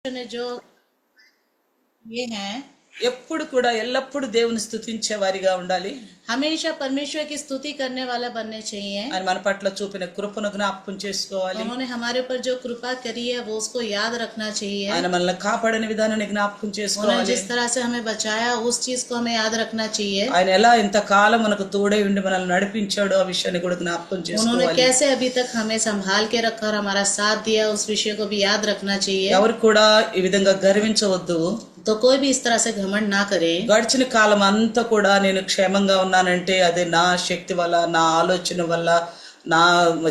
ने जो ये हैं ఎప్పుడు కూడా ఎల్లప్పుడు దేవుని స్తుతించే వారిగా ఉండాలి. हमेशा परमेश्वर की स्तुति करने वाला बनने चाहिए। ఆయన మన పట్ల చూపిన కృపను జ్ఞాపకం చేసుకోవాలి. उन्होंने हमारे ऊपर जो कृपा करी है वो उसको याद रखना चाहिए। ఆయన మనల్ని కాపాడిన విధానాన్ని జ్ఞాపకం उन्होंने చేసుకోవాలి. जिस तरह से हमें बचाया उस चीज को हमें याद रखना चाहिए। ఆయన ఎలా ఇంతకాలం మనకు తోడై ఉండి మనల్ని నడిపించాడో ఆ విషయాన్ని కూడా జ్ఞాపకం उन्होंने చేసుకోవాలి. कैसे अभी तक हमें संभाल के रखा और हमारा साथ दिया उस विषय को भी याद रखना चाहिए। ఎవరు కూడా ఈ విధంగా గర్వించవద్దు. तो कोई भी इस तरह से घमंड ना करे। గడిచిన కాలం అంతా కూడా నేను క్షేమంగా ఉన్నానంటే అది నా శక్తి వల్ల, నా ఆలోచన వల్ల, నా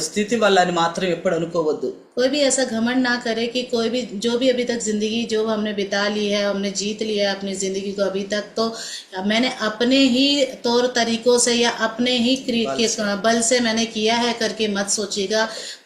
స్థితి వల్ల అని మాత్రం ఎప్పుడు అనుకోవద్దు. कोई भी ऐसा घमंड ना करे कि कोई भी जो भी अभी तक जिंदगी जो हमने बिता ली है, हमने जीत लिया है अपनी जिंदगी को अभी तक, तो मैंने अपने ही तौर तरीकों से या अपने ही बल से मैंने किया है करके मत सोचिएगा।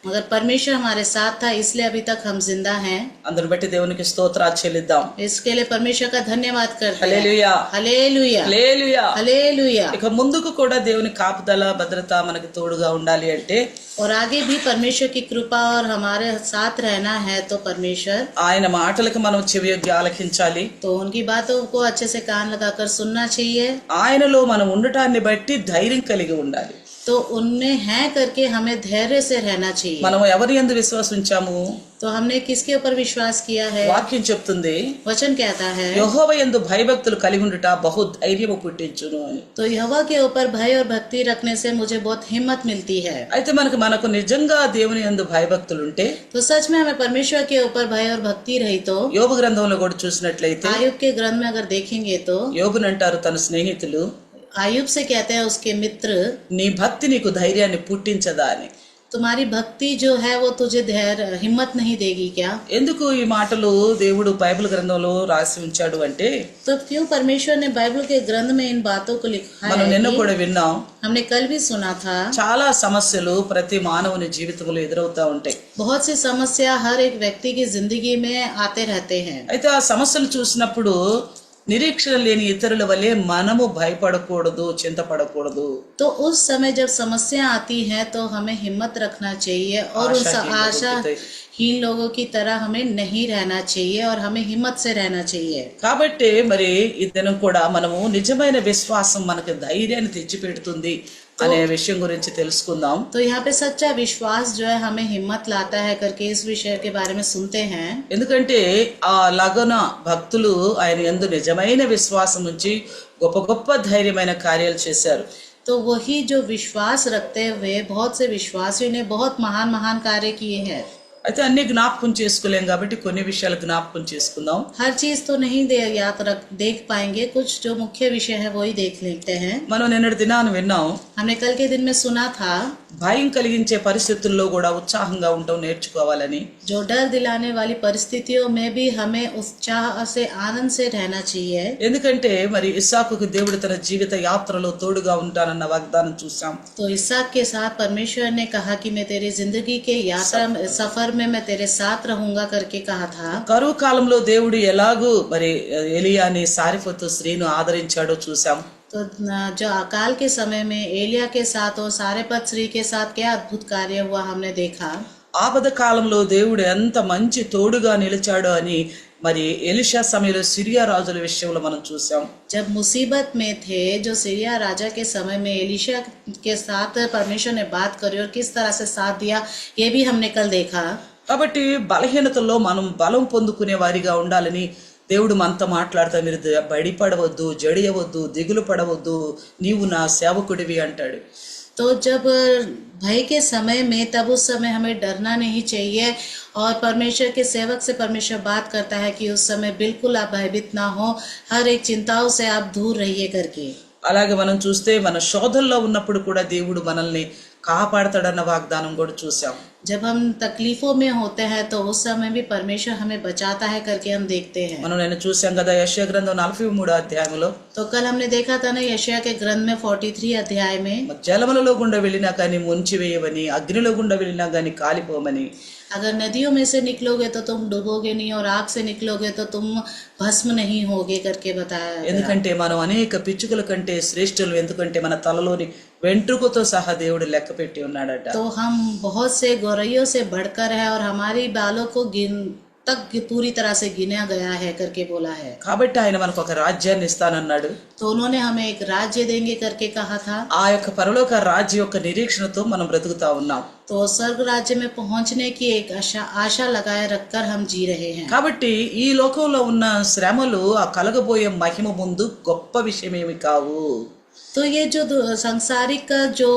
मगर परमेश्वर हमारे साथ था इसलिए अभी तक हम जिंदा हैं। అందుని బట్టి దేవునికి స్తోత్రాలు చెల్లిద్దాం. इसके लिए परमेश्वर का धन्यवाद करते हैं। హల్లెలూయా, हालेलुया, హల్లెలూయా. हालेलुया। ఇక ముందుకు కూడా దేవుని కాపుదల భద్రత మనకి తోడుగా ఉండాలి అంటే और आगे भी परमेश्वर की कृपा और हमारे साथ रहना है तो परमेश्वर ఆయన మాటలకు మనం చెవియొగ్గి ఆలకించాలి. तो उनकी बातों को अच्छे से कान लगाकर सुनना चाहिए। ఆయనలో మనం ఉండటాన్ని బట్టి ధైర్యం కలిగి ఉండాలి. तो उनमें है करके हमें धैर्य से रहना चाहिए। మనం ఎవరి యందు విశ్వాసం ఉంచాము? तो हमने किसके ऊपर विश्वास किया है? వాక్యం చెప్తుంది वचन कहता है యెహోవా యందు భయభక్తులు కలిగి ఉండుట బహు ధైర్యము పుట్టించును అని. तो यहोवा के ऊपर भय और भक्ति रखने से मुझे बहुत हिम्मत मिलती है। అయితే మనకు నిజంగా దేవుని యందు భయభక్తులు ఉంటే तो सच में हमें परमेश्वर के ऊपर भय और भक्ति रही तो యోబు గ్రంథంలో కూడా చూసినట్లయితే आयुब के ग्रंथ में अगर देखेंगे तो యోబుని అంటారు తన స్నేహితులు, आयुब से कहते हैं उसके मित्र, నీ భక్తి నీకు ధైర్యాన్ని పుట్టించదా అని. तुम्हारी भक्ति जो है वो तुझे धैर्य हिम्मत नहीं देगी क्या? ఎందుకు ఈ మాటలు దేవుడు బైబిల్ గ్రంథంలో రాసి ఉంచాడు అంటే तो क्यों परमेश्वर ने बाइबल के ग्रंथ में इन बातों को लिखा మనం है నిన్న कि కూడా విన్నాం. हमने कल भी सुना था చాలా సమస్యలు ప్రతి మానవుని జీవితంలో ఎదురవుతా ఉంటాయి. बहुत सी समस्या हर एक व्यक्ति की जिंदगी में आते रहते हैं। అయితే ఆ సమస్యలు చూసినప్పుడు నిరీక్షణ లేని ఇతరుల వల్లే మనము భయపడకూడదు, చింతపడకూడదు. तो उस समय जब समस्या आती है तो हमें हिम्मत रखना चाहिए और उस आशाहीन लोगों की तरह हमें नहीं रहना चाहिए और हमें हिम्मत से रहना चाहिए। కాబట్టి మరి ఈ దినం కూడా మనము నిజమైన విశ్వాసం మనకు ధైర్యాన్ని తెచ్చిపెడుతుంది అనే విషయం గురించి తెలుసుకుందాం. तो यहाँ पे सच्चा विश्वास जो है हमें हिम्मत लाता है करके इस विषय के बारे में सुनते हैं। ఎందుకంటే ఆ లగన భక్తులు ఆయన యందు నిజమైన విశ్వాసం నుంచి గొప్ప గొప్ప ధైర్యమైన కార్యాలు చేశారు. तो वही जो विश्वास रखते हुए बहुत से विश्वासियों ने बहुत महान महान कार्य किए हैं। అయితే అన్ని జ్ఞాపకం చేసుకోలేం కాబట్టి కొన్ని విషయాలు జ్ఞాపకం చేసుకుందాం. हर चीज तो नहीं देख पाएंगे, कुछ जो मुख्य विषय है वही देख लेते हैं। మనం నిన్నటి దినాన్ని విన్నాం. हमने कल के दिन में सुना था భయం కలిగించే పరిస్థితుల్లో కూడా ఉత్సాహంగా ఉండటం నేర్చుకోవాలని. जो डर दिलाने वाली परिस्थितियों में भी हमें उत्साह से आनंद से रहना चाहिए। ఎందుకంటే మరి ఇస్సాకుకు దేవుడు తన జీవిత యాత్రలో తోడుగా ఉంటానన్న వాగ్దానం చూసాం. तो इसहाक के साथ परमेश्वर ने कहा कि मैं तेरी जिंदगी के यात्रा सफर में मैं तेरे साथ रहूंगा करके कहा था। కరువు కాలంలో దేవుడు ఎలాగూ మరి ఎలియాని సారిపోతు స్త్రీను ఆదరించాడో చూసాం. तो जो अकाल के समय में एलिया के साथ और सारेपत स्त्री के साथ क्या अद्भुत कार्य हुआ हमने देखा। ఆపద కాలంలో దేవుడు ఎంత మంచి తోడుగా నిలిచాడో అని మరి ఎలీషా సమయంలో సిరియా రాజుల విషయంలో మనం చూసాం. जब मुसीबत में थे जो सीरिया राजा के समय में एलीशा के साथ परमेश्वर ने बात करी और किस तरह से साथ दिया ये भी हमने कल देखा। కాబట్టి బలహీనతల్లో మనం బలం పొందుకునే వారిగా ఉండాలని దేవుడు మనతో మాట్లాడతా, మీరు భయపడవద్దు, జడియవద్దు, దిగులు పడవద్దు, నీవు నా సేవకుడివి అంటాడు. तो जब भय के समय में तब उस समय हमें डरना नहीं चाहिए और परमेश्वर के सेवक से परमेश्वर बात करता है कि उस समय बिल्कुल आप भयभीत ना हो, हर एक चिंताओं से आप दूर रहिए करके। అలాగే మనం చూస్తే మన శోధనలో ఉన్నప్పుడు కూడా దేవుడు మనల్ని కాపాడతాడన్న వాగ్దానం కూడా చూసాం. जब हम तकलीफों में होते हैं तो उस समय भी परमेश्वर हमें बचाता है करके हम देखते हैं। మనం నేను చూసాం కదా యెషయా గ్రంథం 43 అధ్యాయంలో तो कल हमने देखा था ना यशायाह के ग्रंथ में 43 अध्याय में జలములలో గుండా వెళ్ళినా కానీ ముంచివేయవని, అగ్నిలో గుండా వెళ్ళినా కానీ కాలిపోమని, अगर नदियों में से निकलोगे तो तुम डूबोगे नहीं और आग से निकलोगे तो तुम भस्म नहीं होगे करके बताया गया। ఎందుకంటే మనం అనేక పిచ్చుకల కంటే శ్రేష్ఠులు, ఎందుకంటే మన తలలోని వెంట్రుకతో సహా దేవుడు లెక్క పెట్టి ఉన్నాడట. तो हम बहुत से गौरैयों से बढ़कर है और हमारी बालों को तक पूरी तरह से गिना गया है करके बोला है। కాబట్టి ఆయన మనకు ఒక రాజ్యాన్ని ఇస్తానన్నాడు. तो उन्होंने हमें एक राज्य देंगे करके कहा था। ఆ యొక్క పరలోక రాజ్యం యొక్క నిరీక్షణతో మనం బ్రతుకుతా ఉన్నాం. तो स्वर्ग राज्य में पहुंचने की एक आशा लगाए रखकर हम जी रहे हैं। కాబట్టి ఈ లోకంలో ఉన్న శ్రమలు ఆ కలగబోయే మహిమ ముందు గొప్ప విషయమేమి కావు. तो ये जो सांसारिक जो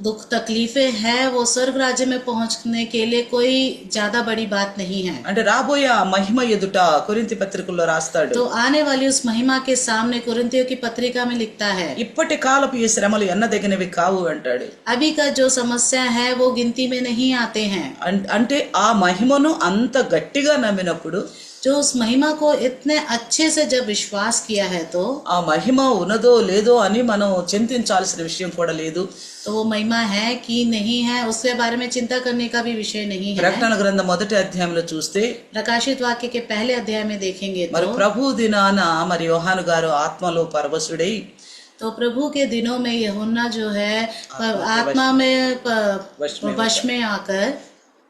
दुख तकलीफें हैं वो स्वर्ग राज्य में पहुंचने के लिए कोई ज्यादा बड़ी बात नहीं है। అంటే రాబోయే ఆ మహిమ ఎదుట కొరింథీ పత్రికల్లో రాస్తాడు. तो आने वाली उस महिमा के सामने कुरिन्थियों की पत्रिका में लिखता है, ఇప్పటి కాలపు ఈ శ్రమలు ఎన్నదగినవి కావు అంటాడు. अभी का जो समस्या है वो गिनती में नहीं आते हैं। అంటే ఆ మహిమను అంత గట్టిగా నమ్మినప్పుడు, जो उस महिमा को इतने अच्छे से जब विश्वास किया है तो ఆ మహిమ ఉన్నదో లేదో అని మనం చింతించాల్సిన విషయం కూడా లేదు. तो वो महिमा है कि नहीं है उसके बारे में चिंता करने का भी विषय नहीं है। ప్రకటన గ్రంథం మొదటి అధ్యాయంలో చూస్తే प्रकाशित वाक्य के पहले अध्याय में देखेंगे మరి तो ప్రభు దినాన మరి యోహాను గారు ఆత్మలో పరవశుడై तो प्रभु के दिनों में यूहन्ना जो है आत्मा में वश में आकर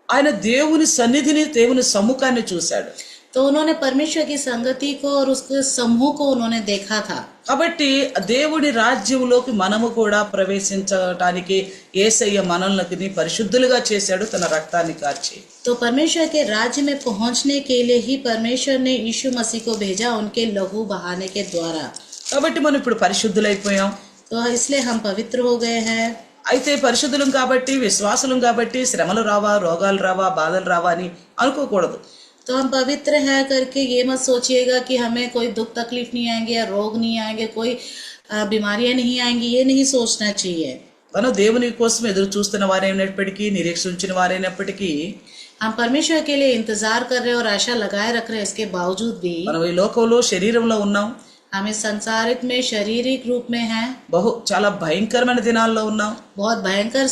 ఆయన దేవుని సన్నిధిని దేవుని సమ్ముఖాన్ని చూశాడు. तो उन्होंने परमेश्वर की संगति को और उसके समूह को उन्होंने देखा था। కాబట్టి దేవుడి రాజ్యంలోకి మనము కూడా ప్రవేశించడానికి యేసయ్య మనల్ని పరిశుద్ధులుగా చేశాడు తన రక్తాన్ని కార్చి. तो परमेश्वर के राज्य में पहुंचने के लिए ही परमेश्वर ने यीशु मसीह को भेजा उनके लहू बहाने के द्वारा। కాబట్టి మనం ఇప్పుడు పరిశుద్ధులైపోయాం. तो इसलिए हम पवित्र हो गए हैं। అయితే పరిశుద్ధులం కాబట్టి విశ్వాసులం కాబట్టి శ్రమలు రావా, రోగాలు రావా, బాధలు రావా అని అనుకోకూడదు. तो हम पवित्र हैं करके ये मत सोचिएगा कि हमें कोई दुख तकलीफ नहीं आएंगे या रोग नहीं आएंगे, कोई बीमारियां नहीं आएंगी, ये नहीं सोचना चाहिए। మనం దేవుని కోసం ఎదురు చూస్తున్న వారైనప్పటికీ, నిరీక్షించిన వారైనప్పటికీ, हम परमेश्वर के लिए इंतजार कर रहे और आशा लगाए रख रहे, इसके बावजूद भी మనం ఈ లోకంలో శరీరంలో ఉన్నాం. हम इस संसारिक में शारीरिक रूप में हैं, చాలా భయంకరమైన దినాల్లో ఉన్నాం. बहुत भयंकर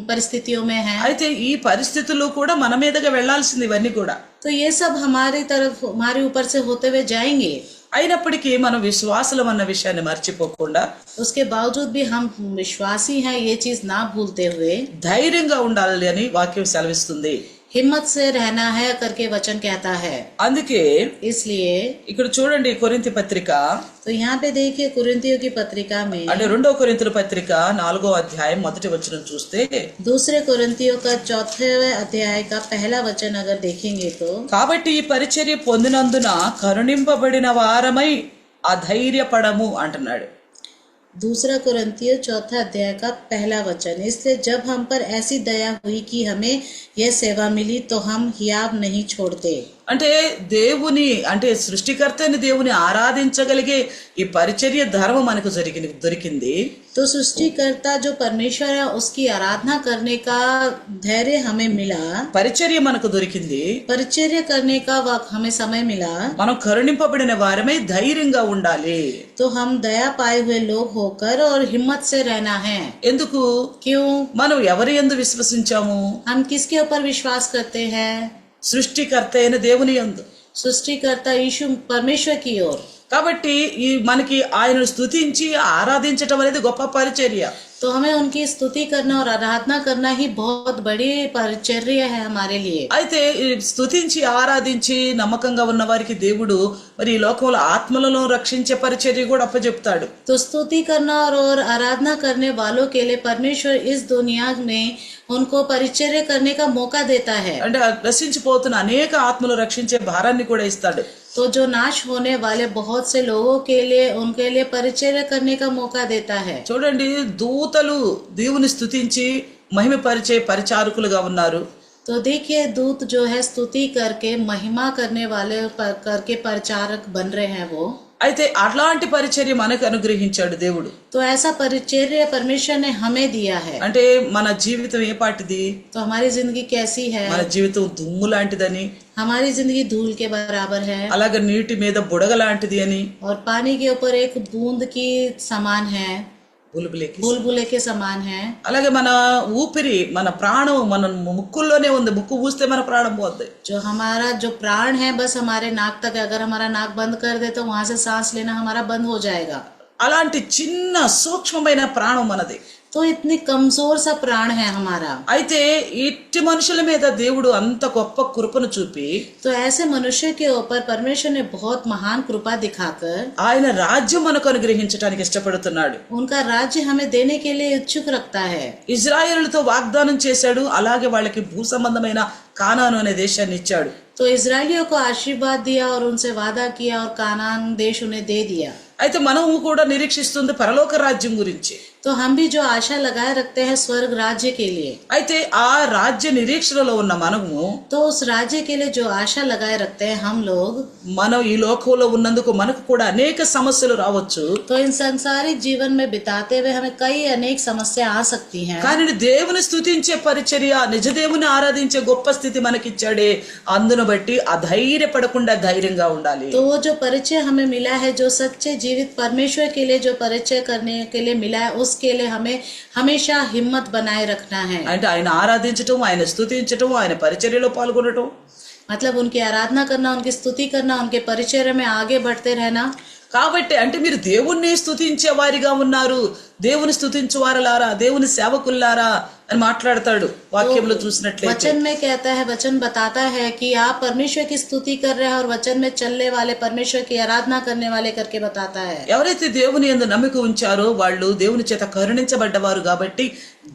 परिस्थितियों में हैं। అయితే ఈ పరిస్థితులు కూడా మన మీదగా వెళ్లాల్సింది ఇవన్నీ కూడా. तो ये सब हमारी तरफ हमारे ऊपर से होते हुए जाएंगे। అయినప్పటికీ మనం విశ్వాసులం అన్న విషయాన్ని మర్చిపోకుండా, उसके बावजूद भी हम विश्वासी हैं ये चीज ना भूलते हुए ధైర్యంగా ఉండాలి అని వాక్యం సెలవిస్తుంది. हिम्मत से रहना है करके वचन कहता है। అందుకే इसलिए ఇక్కడ చూడండి కొరింథీ పత్రిక, तो यहाँ पे देखिए कुरिन्थियों की पत्रिका में అంటే 2వ కొరింథీయుల పత్రిక 4వ అధ్యాయం మొదటి వచనం చూస్తే, दूसरे कुरिन्थियों का 4वें अध्याय का पहला वचन अगर देखेंगे तो, కాబట్టి ఈ పరిచర్య పొందినందున కరుణింపబడిన వారమై అధైర్యపడము అంటున్నాడు. दूसरा कुरिन्थियों 4 अध्याय का पहला वचन, इसलिए जब हम पर ऐसी दया हुई कि हमें यह सेवा मिली तो हम हियाव नहीं छोड़ते। అంటే దేవుని అంటే సృష్టికర్త అని దేవుని ఆరాధించగలిగే ఈ పరిచర్య ధర్మం మనకు దొరికింది. तो सृष्टिकर्ता जो परमेश्वर है उसकी आराधना करने का धैर्य हमें मिला, పరిచర్య మనకు దొరికింది. परिचर्या करने का वक्त हमें समय मिला। మనం కరుణింపబడిన వారమై ధైర్యంగా ఉండాలి. तो हम दया पाए हुए लोग होकर और हिम्मत से रहना है। ఎందుకు? क्यों? మనం ఎవరి యందు విశ్వసించాము? हम किसके ऊपर विश्वास करते हैं? సృష్టికర్త అయిన దేవుని యందు, सृष्टिकर्ता यीशु परमेश्वर की ओर। కాబట్టి ఈ మనకి ఆయనను స్తుతించి ఆరాధించటం అనేది గొప్ప పరిచర్య. तो हमें उनकी स्तुति करना और आराधना करना ही बहुत बड़ी परिचर्या है हमारे लिए। అయితే ఈ స్తుతించి ఆరాధించి నమ్మకంగా ఉన్న వారికి దేవుడు మరి ఈ లోకంలో ఆత్మలను రక్షించే పరిచర్య కూడా అప్పచెప్తాడు. तो स्तुति करना और आराधना करने वालों के लिए परमेश्वर इस दुनिया में उनको परिचर्या करने का मौका देता है। అంటే నశించిపోతున్న అనేక ఆత్మలు రక్షించే భారాన్ని కూడా ఇస్తాడు. तो जो नाश होने वाले बहुत से लोगों के लिए उनके लिए परिचर्या करने का मौका देता है। చూడండి, దూతలు దేవుని స్తుతించి మహిమపరిచే పరిచారకులుగా ఉన్నారు. तो देखिए दूत जो है स्तुति करके महिमा करने वाले करके परिचारक बन रहे हैं वो। అయితే అలాంటి పరిచర్య మనకు అనుగ్రహించాడు దేవుడు. तो ऐसा परिचर्या परमेश्वर ने हमें दिया है। అంటే మన జీవితం ఏ పాటిది? तो हमारी जिंदगी कैसी है? మన జీవితం దుమ్ము లాంటిదని, हमारी जिंदगी धूल के बराबर है, అలాగే నీటి మీద బుడగ లాంటిది అని, और पानी के ऊपर एक बूंद की समान है, बुलबुले के समान है। అలాగే మన ఊపిరి, మన ప్రాణం మన ముక్కుల్లోనే ఉంది. ముక్కు పూస్తే మన ప్రాణం పోద్ది. जो हमारा जो प्राण है बस हमारे नाक तक, अगर हमारा नाक बंद कर दे तो वहां से सांस लेना हमारा बंद हो जाएगा। అలాంటి చిన్న సూక్ష్మమైన ప్రాణం మనది. तो इतनी कमजोर सा प्राण है हमारा। అయితే ఇట్టి మనుషుల మీద దేవుడు అంత గొప్ప కృపను చూపి तो ऐसे मनुष्य के ऊपर परमेश्वर ने बहुत महान कृपा दिखाकर ఆయన రాజ్యం మనకు అనుగ్రహించడానికి ఇష్టపడుతున్నాడు. उनका राज्य हमें देने के लिए इच्छुक रखता है। ఇజ్రాయేలుతో వాగ్దానం చేశాడు, అలాగే వాళ్ళకి భూ సంబంధమైన కానాను అనే దేశాన్ని ఇచ్చాడు. तो इजरायलियों को आशीर्वाद दिया और उनसे वादा किया और कानान देश उन्हें दे दिया। అయితే మనము కూడా నిరీక్షిస్తుంది పరలోక రాజ్యం గురించి. तो हम भी जो आशा लगाए रखते हैं स्वर्ग राज्य के लिए, అయితే ఆ రాజ్య నిరీక్షణలో ఉన్న మనము तो उस राज्य के लिए जो आशा लगाए रखते हैं हम लोग, మనం ఈ లోకంలో ఉన్నందుకు మనకు కూడా అనేక సమస్యలు రావచ్చు. तो इन सांसारिक जीवन में बिताते हुए हमें कई अनेक समस्या आ सकती हैं। కానీ దేవుని స్తుతించే పరిచర్య, నిజ దేవుని ఆరాధించే గొప్ప స్థితి మనకిచ్చాడే, అందును బట్టి అధైర్యపడకుండా ధైర్యంగా ఉండాలి. तो वो जो परिचय हमें मिला है, जो सच्चे जीवित परमेश्वर के लिए जो परिचय करने के लिए मिला है, उसके लिए हमें हमेशा हिम्मत बनाए रखना है। అంటే ఆయన ఆరాధించటం, ఆయన స్తుతించటం, ఆయన పరిచర్యలో పాల్గొనటం, मतलब उनकी आराधना करना, उनकी स्तुति करना, उनके परिचय में आगे बढ़ते रहना। కాబట్టి అంటే మీరు దేవుణ్ణి స్తుతించే వారిగా ఉన్నారు, దేవుని స్తుతించు వారలారా, దేవుని సేవకుల్లారా అని మాట్లాడతాడు వాక్యంలో చూసినట్లయితే. वचन में कहता है, वचन बताता है कि आप परमेश्वर की स्तुति कर रहे हैं और वचन में चलने वाले, परमेश्वर की आराधना करने वाले करके बताता है। ఎవరైతే దేవుని యందు నమ్మిక ఉంచారో వాళ్ళు దేవుని చేత కరుణించబడ్డవారు కాబట్టి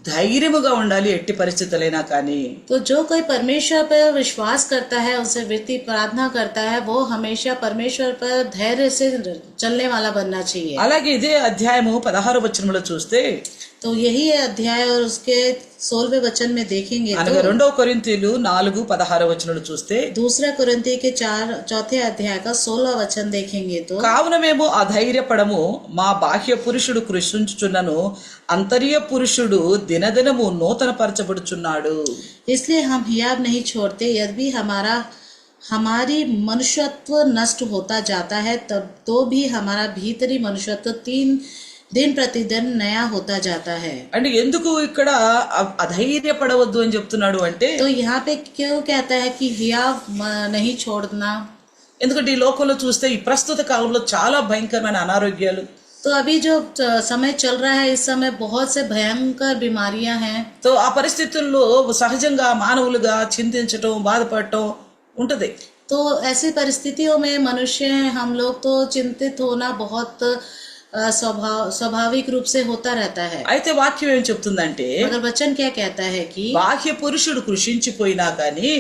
ధైర్యముగా ఉండాలి ఎట్టి పరిస్థితులైనా. కానీ तो जो कोई परमेश्वर पर विश्वास करता है, उनसे वृत्ति प्रार्थना करता है, वो हमेशा परमेश्वर पर धैर्य से चलने वाला बनना चाहिए। అలాగే ఇదే అధ్యాయము 16వ వచనంలో చూస్తే, तो यही है अध्याय और उसके 16वें वचन में देखेंगे అనగా तो 2 కొరింథీయులు 4:16 వచనంలో చూస్తే, दूसरा कुरिन्ती के 4 अध्याय का 16 वचन देखेंगे तो, కావున మేము అధైర్యపడము, మా బాహ్య పురుషుడు కృషించుచున్నను అంతర్య పురుషుడు దినదినము నూతన పరచబడుచున్నాడు. इसलिए हम हियाव नहीं छोड़ते, यदि हमारी मनुष्यत्व नष्ट होता जाता है, तब तो भी हमारा भीतरी मनुष्यत्व दिन प्रतिदिन नया होता जाता है। అంటే ఎందుకు ఇక్కడ అధైర్యపడవద్దు అని చెప్తున్నాడు అంటే, तो यहाँ पे क्यों कहता है कि हियाव नहीं छोड़ना? ఎందుకంటే ఈ లోకంలో చూస్తే ఈ ప్రస్తుత కాలంలో చాలా భయంకరమైన అనారోగ్యాలు, तो अभी जो समय चल रहा है, इस समय बहुत से भयंकर बीमारियां हैं। తో ఆ పరిస్థితుల్లో సహజంగా మానవులుగా చింతించటం, బాధపడటం ఉంటది. तो ऐसी परिस्थितियों में मनुष्य हैं हम लोग, तो चिंतित होना बहुत स्वाभाविक रूप से होता रहता है। అయితే వాక్యం ఏం చెప్తుందంటే, मगर वचन क्या कहता है कि బాహ్య పురుషుడు కృషించిపోయినా కానీ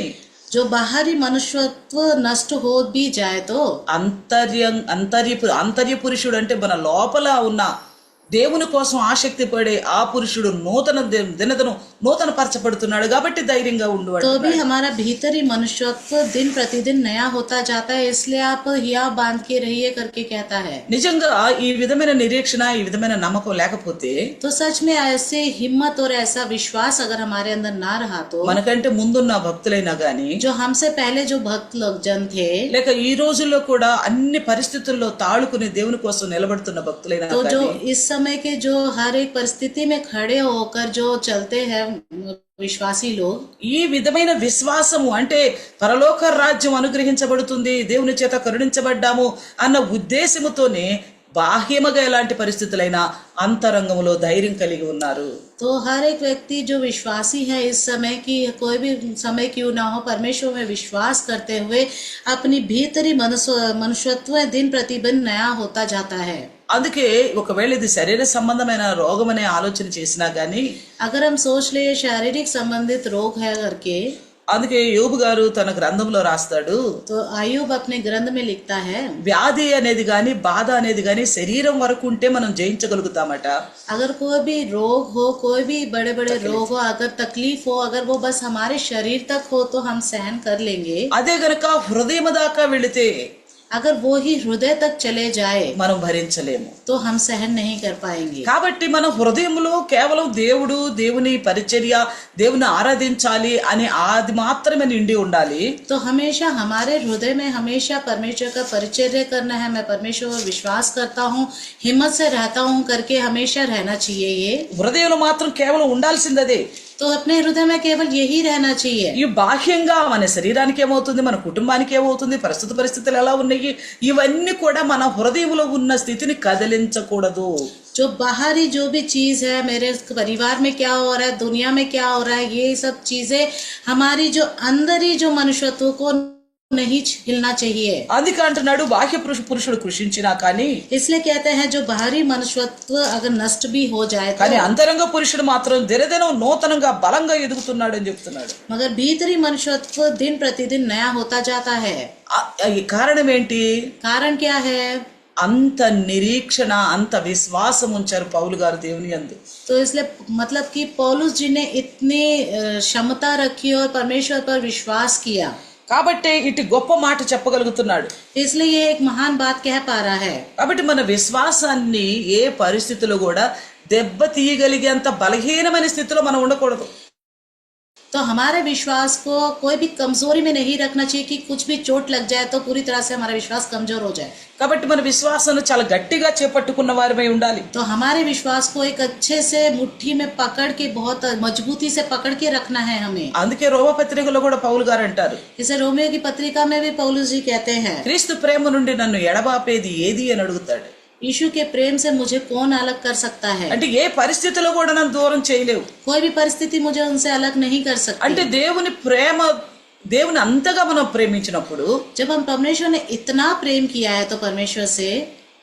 जो बाहरी मनुष्यत्व नष्ट हो भी जाए तो అంతర్య పురుషుడు అంటే మన లోపల ఉన్న దేవుని కోసం ఆసక్తి పడే ఆ పురుషుడు దినదినం నూతన పరచబడుతున్నాడు కాబట్టి ధైర్యంగా ఉండు. तो भी हमारा भीतरी मनुष्यत्व दिन प्रतिदिन नया होता जाता है, इसलिए आप हियाव बांध के रहिए करके कहता है। నిజంగా ఈ విధమైన నిరీక్షణ, ఈ విధమైన నమ్మకం లేకపోతే, तो सच में ऐसे हिम्मत और ऐसा विश्वास अगर हमारे अंदर ना रहा तो, మనకంటే ముందున్న భక్తులైనా గాని, जो हमसे पहले जो भक्त लोग जन थे, లేక ఈ రోజుల్లో కూడా అన్ని పరిస్థితుల్లో తాళుకుని దేవుని కోసం నిలబడుతున్న భక్తులైనా तो जो కానీ, इस समय के जो हर एक परिस्थिति में खड़े होकर जो चलते हैं విశ్వాసీ లోగ్, ఈ విధమైన విశ్వాసము అంటే పరలోక రాజ్యం అనుగ్రహించబడుతుంది, దేవుని చేత కరుణించబడ్డాము అన్న ఉద్దేశముతోనే బాహ్యముగా ఎలాంటి పరిస్థితులైనా అంతరంగంలో ధైర్యం కలిగి ఉన్నారు. तो हर एक व्यक्ति जो विश्वासी है इस समय की कोई भी समय क्यों ना हो, परमेश्वर में विश्वास करते हुए अपनी भीतरी मनुष्यत्व दिन प्रतिदिन नया होता जाता है। అందుకే ఒకవేళ ఇది శరీర సంబంధమైన రోగం అనే ఆలోచన చేసినా గానీ, अगर हम सोच ले शारीरिक संबंधित रोग है करके, అందుకే యోబు గారు తన గ్రంథంలో రాస్తాడు, तो आयुब अपने ग्रंथ में लिखता है, వ్యాధి అనేది గాని, బాధ అనేది గాని శరీరం వరకు ఉంటే మనం జయించగలుగుతామట. अगर कोई भी रोग हो, कोई भी बड़े बड़े रोग हो, अगर तकलीफ हो, अगर वो बस हमारे शरीर तक हो तो हम सहन कर लेंगे। అదే గనక హృదయం దాకా వెళితే अगर वो ही हृदय तक चले जाए మనం భరించలేము. तो हम सहन नहीं कर पाएंगे। కాబట్టి మన హృదయంలో కేవలం దేవుడు, దేవుని పరిచర్య, దేవుని ఆరాధించాలి అనే అది మాత్రమే నిండి ఉండాలి. तो हमेशा हमारे हृदय में हमेशा परमेश्वर का परिचर्या करना है, मैं परमेश्वर पर विश्वास करता हूँ, हिम्मत से रहता हूँ करके हमेशा रहना चाहिए। ये హృదయంలో మాత్రం కేవలం ఉండాల్సిందదే. तो अपने हृदय में केवल यही रहना चाहिए। ఈ బాహ్యంగా మన శరీరానికి ఏమవుతుంది, మన కుటుంబానికి ఏమవుతుంది, ప్రస్తుత పరిస్థితులు ఎలా ఉన్నాయి, ఇవన్నీ కూడా మన హృదయంలో ఉన్న స్థితిని కదిలించకూడదు. जो बाहरी जो भी चीज है, मेरे परिवार में क्या हो रहा है, दुनिया में क्या हो रहा है, ये सब चीजें हमारी जो अंदरी जो मनुष्यत्व को नहीं हिलना चाहिए। అందుకే అంటున్నాడు బాహ్య పురుషుడు కృషించినా కానీ इसलिए कहते हैं जो बाहरी मनुष्यत्व अगर नष्ट भी हो जाए కానీ तो, అంతరంగ పురుషుడు మాత్రం దినదినం నూతనంగా బలంగా ఎదుగుతున్నాడు అని చెప్తున్నాడు. मगर भीतरी मनुष्यत्व दिन प्रतिदिन नया होता जाता है। ఈ కారణం ఏంటి? कारण क्या है? అంత నిరీక్షణ, అంత విశ్వాసం ఉంచారు పౌలు గారు దేవుని యందు. तो इसलिए मतलब कि पौलुस जी ने इतनी क्षमता रखी और परमेश्वर पर विश्वास किया, కాబట్టి ఇటు గొప్ప మాట చెప్పగలుగుతున్నాడు. इसलिए ये एक महान बात कह पा रहा है। కాబట్టి మన విశ్వాసాన్ని ఏ పరిస్థితిలో కూడా దెబ్బ తీయగలిగేంత బలహీనమైన స్థితిలో మనం ఉండకూడదు. तो हमारे विश्वास को कोई भी कमजोरी में नहीं रखना चाहिए कि कुछ भी चोट लग जाए तो पूरी तरह से हमारा विश्वास कमजोर हो जाए। కాబట్టి మన విశ్వాసాన్ని చాలా గట్టిగా చేపట్టుకున్న వారిమై ఉండాలి. तो हमारे विश्वास को एक अच्छे से मुट्ठी में पकड़ के बहुत मजबूती से पकड़ के रखना है हमें। అందుకే రోమా పత్రికలో కూడా పౌలు గారు అంటారు, इसे रोमियो की पत्रिका में भी पौलुस जी कहते हैं, క్రీస్తు ప్రేమ నుండి నన్ను ఎడబాపేది ఏది అని అడుగుతాడు. यीशु के प्रेम से मुझे कौन अलग कर सकता है? అంటే ఏ పరిస్థితిలో కూడా నన్ను దూరం చేయలేవు. कोई भी परिस्थिति मुझे उनसे अलग नहीं कर అంటే सकती। దేవుని అంతగా మనం ప్రేమించినప్పుడు, जब हम परमेश्वर ने इतना प्रेम किया है तो परमेश्वर से,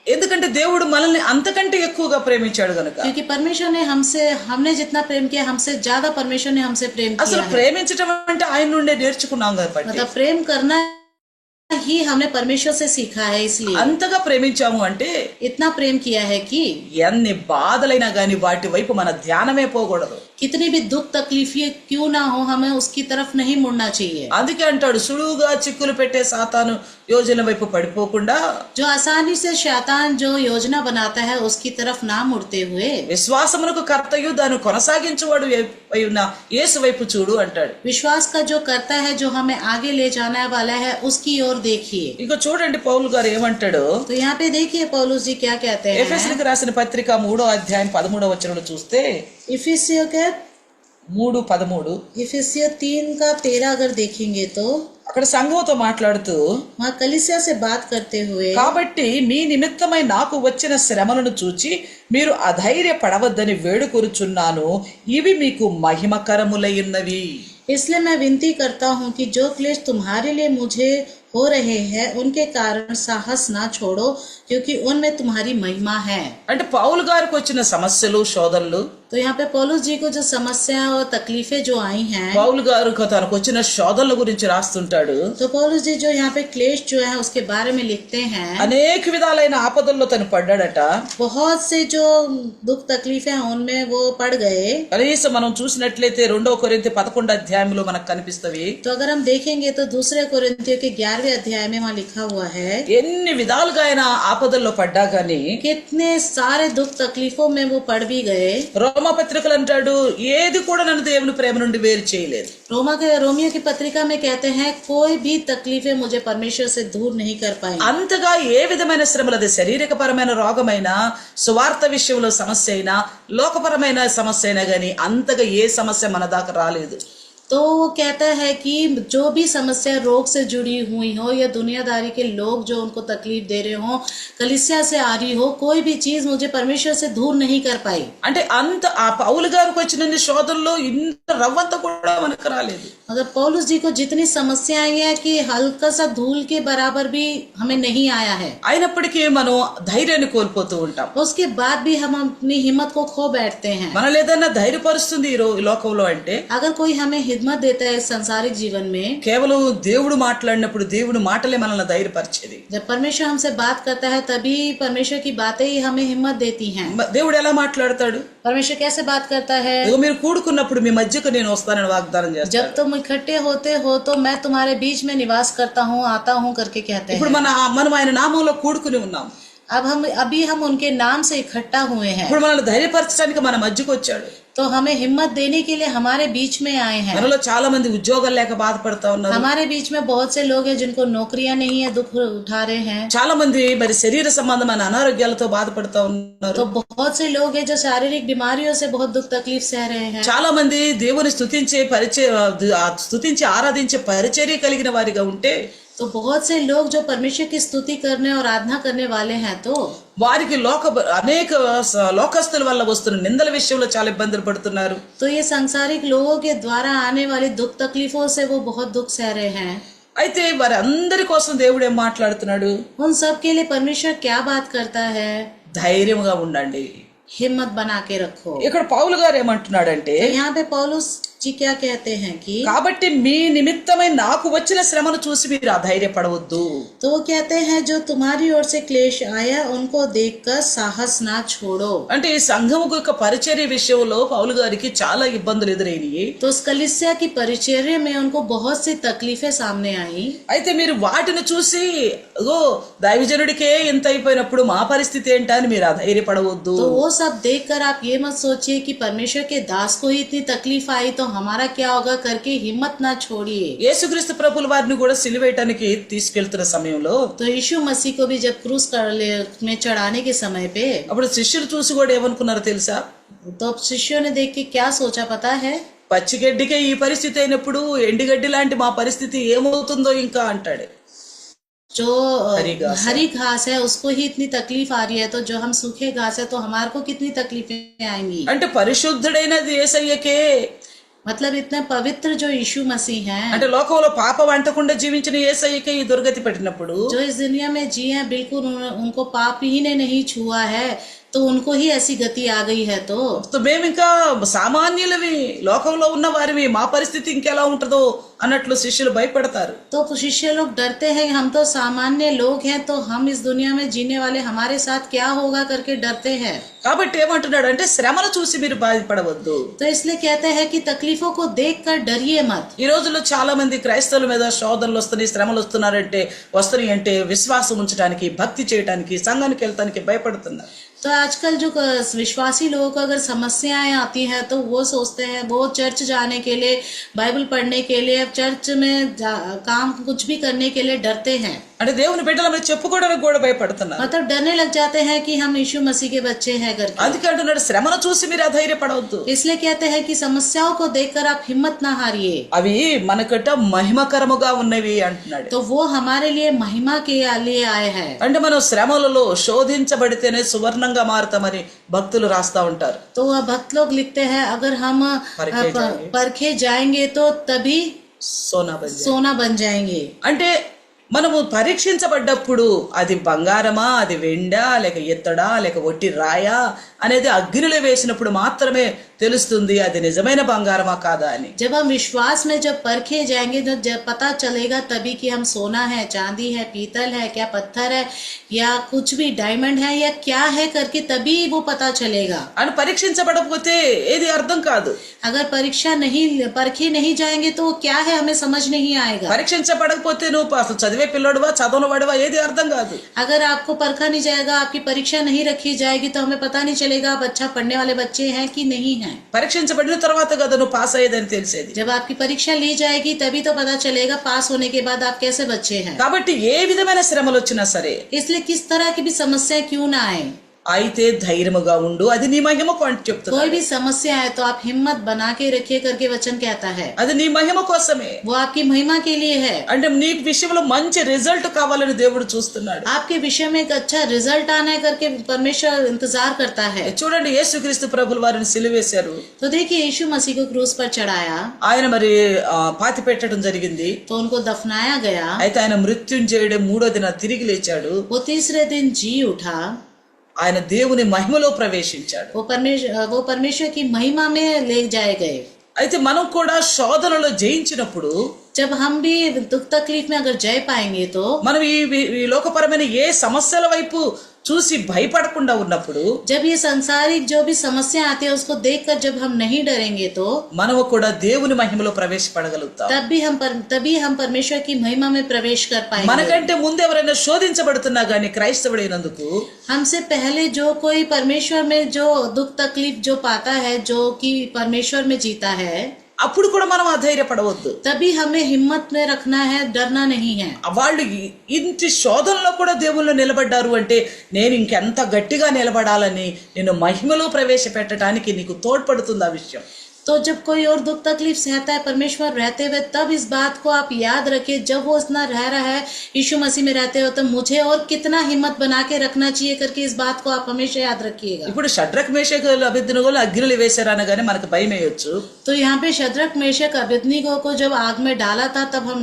ఎందుకంటే దేవుడు మనల్ని అంతకంటే ఎక్కువగా ప్రేమించాడు గనుక, क्योंकि परमेश्वर ने हमने जितना प्रेम किया, हमसे ज्यादा परमेश्वर ने हमसे प्रेम అసలు किया है। ప్రేమించటం అంటే ఆయన నుండే నేర్చుకున్నాం కాబట్టి मतलब प्रेम करना ही हमने परमेश्वर से सीखा है। इसलिए అంతగా ప్రేమించాము అంటే इतना प्रेम किया है कि ఎన్ని బాధలైనా గాని వాటి వైపు మన ధ్యానమే పోకూడదు. कितनी भी दुख तकलीफें क्यों ना हो, हमें उसकी तरफ नहीं मुड़ना चाहिए। అందుకే అంటాడు, సులువుగా చిక్కులు పెట్టే సాతాను యోజన వైపు పడిపోకుండా जो आसानी से शैतान जो योजना बनाता है उसकी तरफ ना मुड़ते हुए విశ్వాసమునకు కర్తయు దాన్ని కొనసాగించువాడు ఉన్న యేసు వైపు చూడు అంటాడు. विश्वास का जो करता है, जो हमें आगे ले जाने वाला है, उसकी ओर देखिए। ఇక చూడండి పౌలు గారు ఏమంటాడు. तो यहाँ पे देखिए पौलुस जी क्या कहते हैं। ఎఫెసీయులకు రాసిన పత్రిక 3:13 చూస్తే, इफिसियों के 3:13 इफिसियों 3:13 अगर देखेंगे तो అక్కడ సంఘంతో మాట్లాడుతూ, वहाँ कलीसिया से बात करते हुए, కాబట్టి మీ నిమిత్తమై నాకు వచ్చిన శ్రమలను చూచి మీరు అధైర్యపడవద్దని వేడుకొరుచున్నాను, ఇవి మీకు మహిమకరములైనవి. इसलिए मैं विनती करता हूँ कि जो क्लेश तुम्हारे लिए मुझे हो रहे हैं उनके कारण साहस ना छोड़ो, क्योंकि उनमें तुम्हारी महिमा है। అంటే పౌలు గారికి వచ్చిన సమస్యలు, శోధనలు, तो यहाँ पे पौलुस जी को जो समस्या और तकलीफें जो आई हैं, పౌలు గారు తనకు వచ్చిన శోధనల గురించి రాస్తుంటాడు. तो पौलुस जी जो यहाँ पे क्लेश जो है उसके बारे में लिखते हैं। అనేక విధాలైన ఆపదల్లో తను పడ్డాడట. बहुत से जो दुख तकलीफें हैं उनमें वो पड़ गए। కనీసం మనం చూసినట్లయితే 2 కొరింథీ 11 అధ్యాయంలో మనకు కనిపిస్తవి. तो अगर हम देखेंगे तो दूसरे कोरिन्थियों के 11वें अध्याय में वहाँ लिखा हुआ है, ఎన్ని విధాలుగా ఆయన ఆపదల్లో పడ్డా గాని कितने सारे दुख तकलीफों में वो पड़ भी गए। రోమా పత్రికలు అంటాడు, ఏది కూడా నన్ను దేవుని ప్రేమ నుండి వేరు చేయలేదు. रोमियो की पत्रिका में कहते हैं कोई भी तकलीफें मुझे परमेश्वर से दूर नहीं कर पाई। అంతగా ఏ విధమైన శ్రమలు, అది శారీరకపరమైన రోగమైన, సువార్త విషయంలో సమస్య అయినా, లోకపరమైన సమస్య అయినా గాని అంతగా ఏ సమస్య మన దాకా రాలేదు. तो वो कहता है कि जो भी समस्या रोग से जुड़ी हुई हो या दुनियादारी के लोग जो उनको तकलीफ दे रहे हो, कलीसिया से आ रही हो, कोई भी चीज मुझे परमेश्वर से दूर नहीं कर पाई। అంటే అంత ఆ పౌలు గారికి వచ్చిన శోధనలో ఇంత రవ్వంత కూడా మనకు రాలేదు. मगर पौलुस जी को जितनी समस्या आई है कि हल्का सा धूल के बराबर भी हमें नहीं आया है। అయినప్పటికీ మనం ధైర్యాన్ని కోల్పోతూ ఉంటాం. उसके बाद भी हम अपनी हिम्मत को खो बैठते हैं। మనల్ని ఏదైనా ధైర్యపరుస్తుంది ఈ లోకంలో అంటే, अगर कोई हमें हिम्मत देता है संसारिक जीवन में, కేవలం దేవుడు మాట్లాడినప్పుడు దేవుడి మాటలే మనల్ని ధైర్యపరిచేది. जब परमेश्वर हमसे बात करता है तभी परमेश्वर की बातें ही हमें हिम्मत देती हैं। దేవుడు ఎలా మాట్లాడతాడు? परमेश्वर कैसे बात करता है? ఇదిగో మీరు కూడుకున్నప్పుడు మీ మధ్యకు నేను వస్తానని వాగ్దానం చేస్తాడు. जब तुम इकट्ठे होते हो तो मैं तुम्हारे बीच में निवास करता हूँ, आता हूँ करके कहते ఇప్పుడు हैं। మనం ఆయన నామంలో కూడుకుని ఉన్నాం. अभी हम उनके नाम से इकट्ठा हुए हैं, ఇప్పుడు మనల్ని ధైర్యపరచడానికి మన మధ్యకు వచ్చాడు. तो हमें हिम्मत देने के लिए हमारे बीच में आए हैं। మనలో చాలా మంది ఉద్యోగాలు లేక బాధపడతా ఉన్నారు. हमारे बीच में बहुत से लोग हैं जिनको नौकरियां नहीं है, दुख उठा रहे हैं। చాలా మంది మరి శరీర సంబంధమైన అనారోగ్యాలతో బాధపడతా ఉన్నారు. तो बहुत से लोग हैं जो शारीरिक बीमारियों से बहुत दुख तकलीफ सह रहे हैं। చాలా మంది దేవుని స్తుతించి ఆరాధించే పరిచర్య కలిగిన వారిగా ఉంటే, तो बहुत से लोग जो परमेश्वर की स्तुति करने और आराधना करने वाले हैं, तो వారికి అనేక లోకస్తుల వల్ల వస్తున్న నిందల విషయంలో చాలా ఇబ్బందులు పడుతున్నారు. तो ये सांसारिक लोगों के द्वारा आने वाली दुख तकलीफों से वो बहुत दुख सह रहे हैं. అయితే వారి అందరి కోసం దేవుడు ఏం మాట్లాడుతున్నాడు? उन सब के लिए परमेश्वर क्या बात करता है? ధైర్యంగా ఉండండి. हिम्मत बना के रखो. ఇక్కడ పౌలు గారు ఏమంటున్నాడంటే, तो यहाँ पे पौलुस जी क्या कहते हैं कि కాబట్టి మీ నిమిత్తమై నాకు వచ్చిన శ్రమను చూసి మీరు అధైర్యపడవద్దు. तो वो कहते हैं जो तुम्हारी ओर से क्लेश आया उनको देखकर साहस ना छोड़ो. అంటే ఈ సంఘము యొక్క పరిచర్య విషయంలో పౌలు గారికి చాలా ఇబ్బందులు ఎదురైనవి. तो उस कलीसिया की परिचर्या में उनको बहुत सी तकलीफें सामने आई. అయితే మీరు వాటిని చూసి దైవజనుడికే ఇంత అయిపోయినప్పుడు మా పరిస్థితి ఏంటా అని మీరు అధైర్యపడవద్దు. तो वो सब देखकर आप ये मत सोचिए कि परमेश्वर के दास को ही इतनी तकलीफ आई तो हमारा क्या होगा करके हिम्मत ना छोड़िए. యేసుక్రీస్తు ప్రభుల వారిని కూడా సిలువేయటానికి తీసుకెళ్తున్న సమయంలో तो यीशु मसीह को भी जब क्रूस में चढ़ाने के समय पे అప్పుడు శిష్యులు చూసి కూడా ఏమనుకున్నారో తెలుసా? तो शिष्यों ने देख के क्या सोचा पता है? పచ్చిగడ్డికే ఈ పరిస్థితి అయినప్పుడు ఎండిగడ్డి లాంటి మా పరిస్థితి ఏమవుతుందో ఇంకా అంటాడు. जो हरी घास है उसको ही इतनी तकलीफ आ रही है, तो जो हम सूखे घास है तो हमारे को कितनी तकलीफें आएंगी. అంటే పరిశుద్ధుడైనది యేసయ్యకే, मतलब इतना पवित्र जो यीशु मसीह हैं, అంటే లోకంలో పాపం అంటకుండా జీవించిన యేసయ్యకే ఈ దుర్గతి పట్టినప్పుడు, जो इस दुनिया में जी हैं बिल्कुल उनको पाप ही ने नहीं छुआ है, तो उनको ही ऐसी गति आ गई है. तो మేము ఇంకా సామాన్యులవి, లోకంలో ఉన్న వారివి, మా పరిస్థితి ఇంకెలా ఉంటుందో అన్నట్లు శిష్యులు భయపడతారు. तो शिष्य लोग डरते हैं हम तो सामान्य लोग हैं, तो हम इस दुनिया में जीने वाले हमारे साथ क्या होगा करके डरते हैं. కాబట్టి ఏమంటున్నాడు అంటే శ్రమను చూసి మీరు బాధపడవద్దు. तो इसलिए कहते हैं कि तकलीफों को देखकर डरिए मत. ఈ రోజుల్లో చాలా మంది క్రైస్తవుల మీద శోధనలు వస్తున్నాయి, శ్రమలు వస్తున్నాయి అంటే విశ్వాసం ఉంచడానికి, భక్తి చేయడానికి, సంఘానికి వెళ్ళటానికి భయపడుతున్నారు. तो आजकल जो विश्वासी लोगों को अगर समस्याएं आती हैं तो वो सोचते हैं, वो चर्च जाने के लिए, बाइबल पढ़ने के लिए, चर्च में काम कुछ भी करने के लिए डरते हैं. అంటే దేవుని బిడ్డలమని చెప్పుకోవడానికి కూడా భయపడుతున్నారు. मतलब डरने लग जाते हैं कि हम यीशु मसीह के बच्चे हैं करके. అందుకే అంటున్నాడు శ్రమను చూసి మీరు అధైర్యపడవద్దు. इसलिए कहते हैं कि समस्याओं को देखकर आप हिम्मत ना हारिए. అవి మనకట మహిమకరముగా ఉన్నవి అంటున్నాడు. तो वो हमारे लिए महिमा के लिए आए हैं. అంటే మనం శ్రమలలో శోధించబడితేనే సువర్ణంగా మారుతామని భక్తులు రాస్తా ఉంటారు. तो वह भक्त लोग लिखते हैं अगर हम परखे जाएंगे तो तभी सोना बन जाएंगे. అంటే మనము పరీక్షించబడ్డప్పుడు అది బంగారమా, అది వెండా, లేక ఎత్తడా, లేక ఒట్టి రాయా అనేది అగ్నిలో వేసినప్పుడు మాత్రమే తెలుస్తుంది అది నిజమైన బంగారమా కాదా అని. जब हम विश्वास में जब परखे जाएंगे तो जब पता चलेगा तभी कि हम सोना है, चांदी है, पीतल है, क्या पत्थर है, या कुछ भी डायमंड है या क्या है करके तभी वो पता चलेगा. అని పరీక్షించబడకపోతే ఏది అర్థం కాదు. अगर परखे नहीं जाएंगे तो क्या है हमें समझ नहीं आएगा. పరీక్షించబడకపోతే నువ్వు అసలు చదివే పిల్లడువా, చదవని వాడివా, ఏది అర్థం కాదు. अगर आपको परखा नहीं जाएगा, आपकी परीक्षा नहीं रखी जाएगी तो हमें पता नहीं चलेगा आप अच्छा पढ़ने वाले बच्चे हैं कि नहीं हैं. పరీక్షించబడిన తర్వాత కదా నువ్వు పాస్ అయ్యేదని తెలిసేది. जब आपकी परीक्षा ली जाएगी तभी तो पता चलेगा पास होने के बाद आप कैसे बच्चे हैं. కాబట్టి ఏ విధమైన శ్రమలు వచ్చినా సరే, इसलिए किस तरह की भी समस्या क्यों ना आए, అయితే ధైర్యముగా ఉండు, అది నీ మహిమకు అని చెప్తున్నా. कोई भी समस्या है तो आप हिम्मत बना के रखिए करके वचन कहता है. అది నీ మహిమ కోసమే, वो आपकी महिमा के लिए है. అంటే నీ విషయంలో మంచి రిజల్ట్ కావాలని దేవుడు చూస్తున్నాడు. आपके विषय में एक अच्छा रिजल्ट आना है करके परमेश्वर इंतजार करता है. చూడండి యేసుక్రీస్తు ప్రభుల వారిని సిలువేశారు. तो देखिए यीशु मसीह को क्रूस पर चढ़ाया, ఆయన మరి పాతి పెట్టడం జరిగింది. तो उनको दफनाया गया. అయితే ఆయన మృత్యుంజయుడే మూడో దిన తిరిగి లేచాడు. वो तीसरे दिन जी उठा. ఆయన దేవుని మహిమలో ప్రవేశించాడు. वो परमेश्वर की महिमा में ले जाए गए. అయితే మనం కూడా శోధనలో జయించినప్పుడు, जब हम भी दुख तकलीफ में अगर जय पाएंगे तो మనం ఈ లోకపరమైన ఏ సమస్యల వైపు చూసి భయపడకుండా ఉన్నప్పుడు, जब ये सांसारिक जो भी समस्या आती है उसको देखकर जब हम नहीं डरेंगे तो మనము కూడా దేవుని మహిమలో ప్రవేశపడగలుగుతాం. तभी हम परमेश्वर की महिमा में प्रवेश कर पाएंगे. మనకంటే ముందు ఎవరైనా శోధించబడుతున్నా గానీ క్రైస్తవుడైనందుకు, हमसे पहले जो कोई परमेश्वर में जो दुख तकलीफ जो पाता है, जो कि परमेश्वर में जीता है, అప్పుడు కూడా మనం అధైర్యపడవద్దు. तभी हमें हिम्मत में रखना है, डरना नहीं है. వాళ్ళు ఇంటి శోధనలో కూడా దేవుళ్ళు నిలబడ్డారు అంటే నేను ఇంకెంత గట్టిగా నిలబడాలని నిన్ను మహిమలో ప్రవేశపెట్టడానికి నీకు తోడ్పడుతుంది ఆ విషయం. तो जब कोई और दुख तकलीफ सहता है परमेश्वर रहते हुए, तब इस बात को आप याद रखिए, जब वो इतना रह रहा है यीशु मसीह में रहते हो, तो मुझे और कितना हिम्मत बना के रखना चाहिए करके इस बात को आप हमेशा याद रखिएगा। ఇప్పుడు షడ్రక్ మేషకులు అబేద్నెగోలు అగ్నిలో వేశారు అనగానే మనకు భయం వేయొచ్చు. तो यहाँ पे शद्रक मेशक अबेदनीगो को जब आग में डाला था तब हम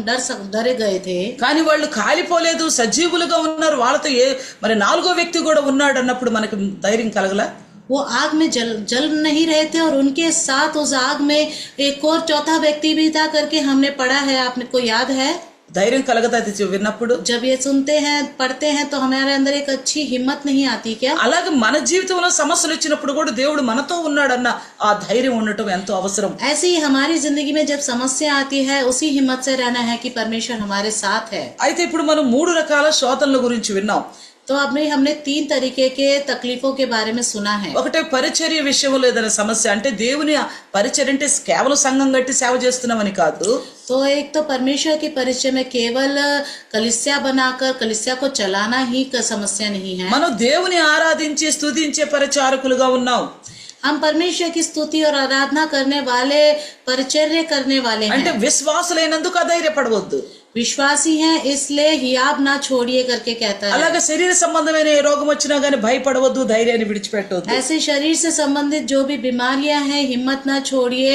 डरे गए थे, కానీ వాళ్ళు కాలిపోలేదు, సజీవులుగా ఉన్నారు. వాళ్ళతో మరి నాలుగో వ్యక్తి కూడా ఉన్నాడు అన్నప్పుడు మనకు ధైర్యం కలగల. वो आग में जल नहीं रहे थे और उनके साथ उस आग में एक और चौथा व्यक्ति भी था करके हमने पढ़ा है, आपने को याद है? ధైర్యం కలగదా అది విన్నప్పుడు? जब ये सुनते हैं पढ़ते हैं तो हमारे अंदर एक अच्छी हिम्मत नहीं आती क्या? అలాగే మన జీవితంలో సమస్యలు వచ్చినప్పుడు కూడా దేవుడు మనతో ఉన్నాడన్న ఆ ధైర్యం ఉండటం ఎంతో అవసరం. ऐसे ही हमारी जिंदगी में जब समस्या आती है उसी हिम्मत से रहना है कि परमेश्वर हमारे साथ है। అయితే ఇప్పుడు మనం 3 రకాల శోధనల గురించి విన్నాం. तो हमने 3 तरीके के तकलीफों के बारे में सुना है। ఒకటే పరిచర్య విషయంలో ఏదైనా సమస్య అంటే దేవుని పరిచర్య అంటే కేవలం సంఘం కట్టి సేవ చేస్తున్నామని కాదు. तो एक तो परमेश्वर के परिचय में केवल कलीसिया बनाकर कलीसिया को चलाना ही का समस्या नहीं है। మనం దేవుని ఆరాధించి స్తుతించే పరిచారకులుగా ఉన్నాం. हम परमेश्वर की स्तुति और आराधना करने वाले, परिचर्य करने वाले అంటే हैं। విశ్వాసులైనందుకు అధైర్యపడవద్దు. विश्वासी हैं इसलिए हियाब ना छोड़िए करके कहता है। అలాగే శరీర సంబంధమైన ఏ రోగం వచ్చినా గానీ భయపడవద్దు, ధైర్యాన్ని విడిచిపెట్టవద్దు. ऐसे शरीर से संबंधित जो भी बीमारियां हैं हिम्मत ना छोड़िए,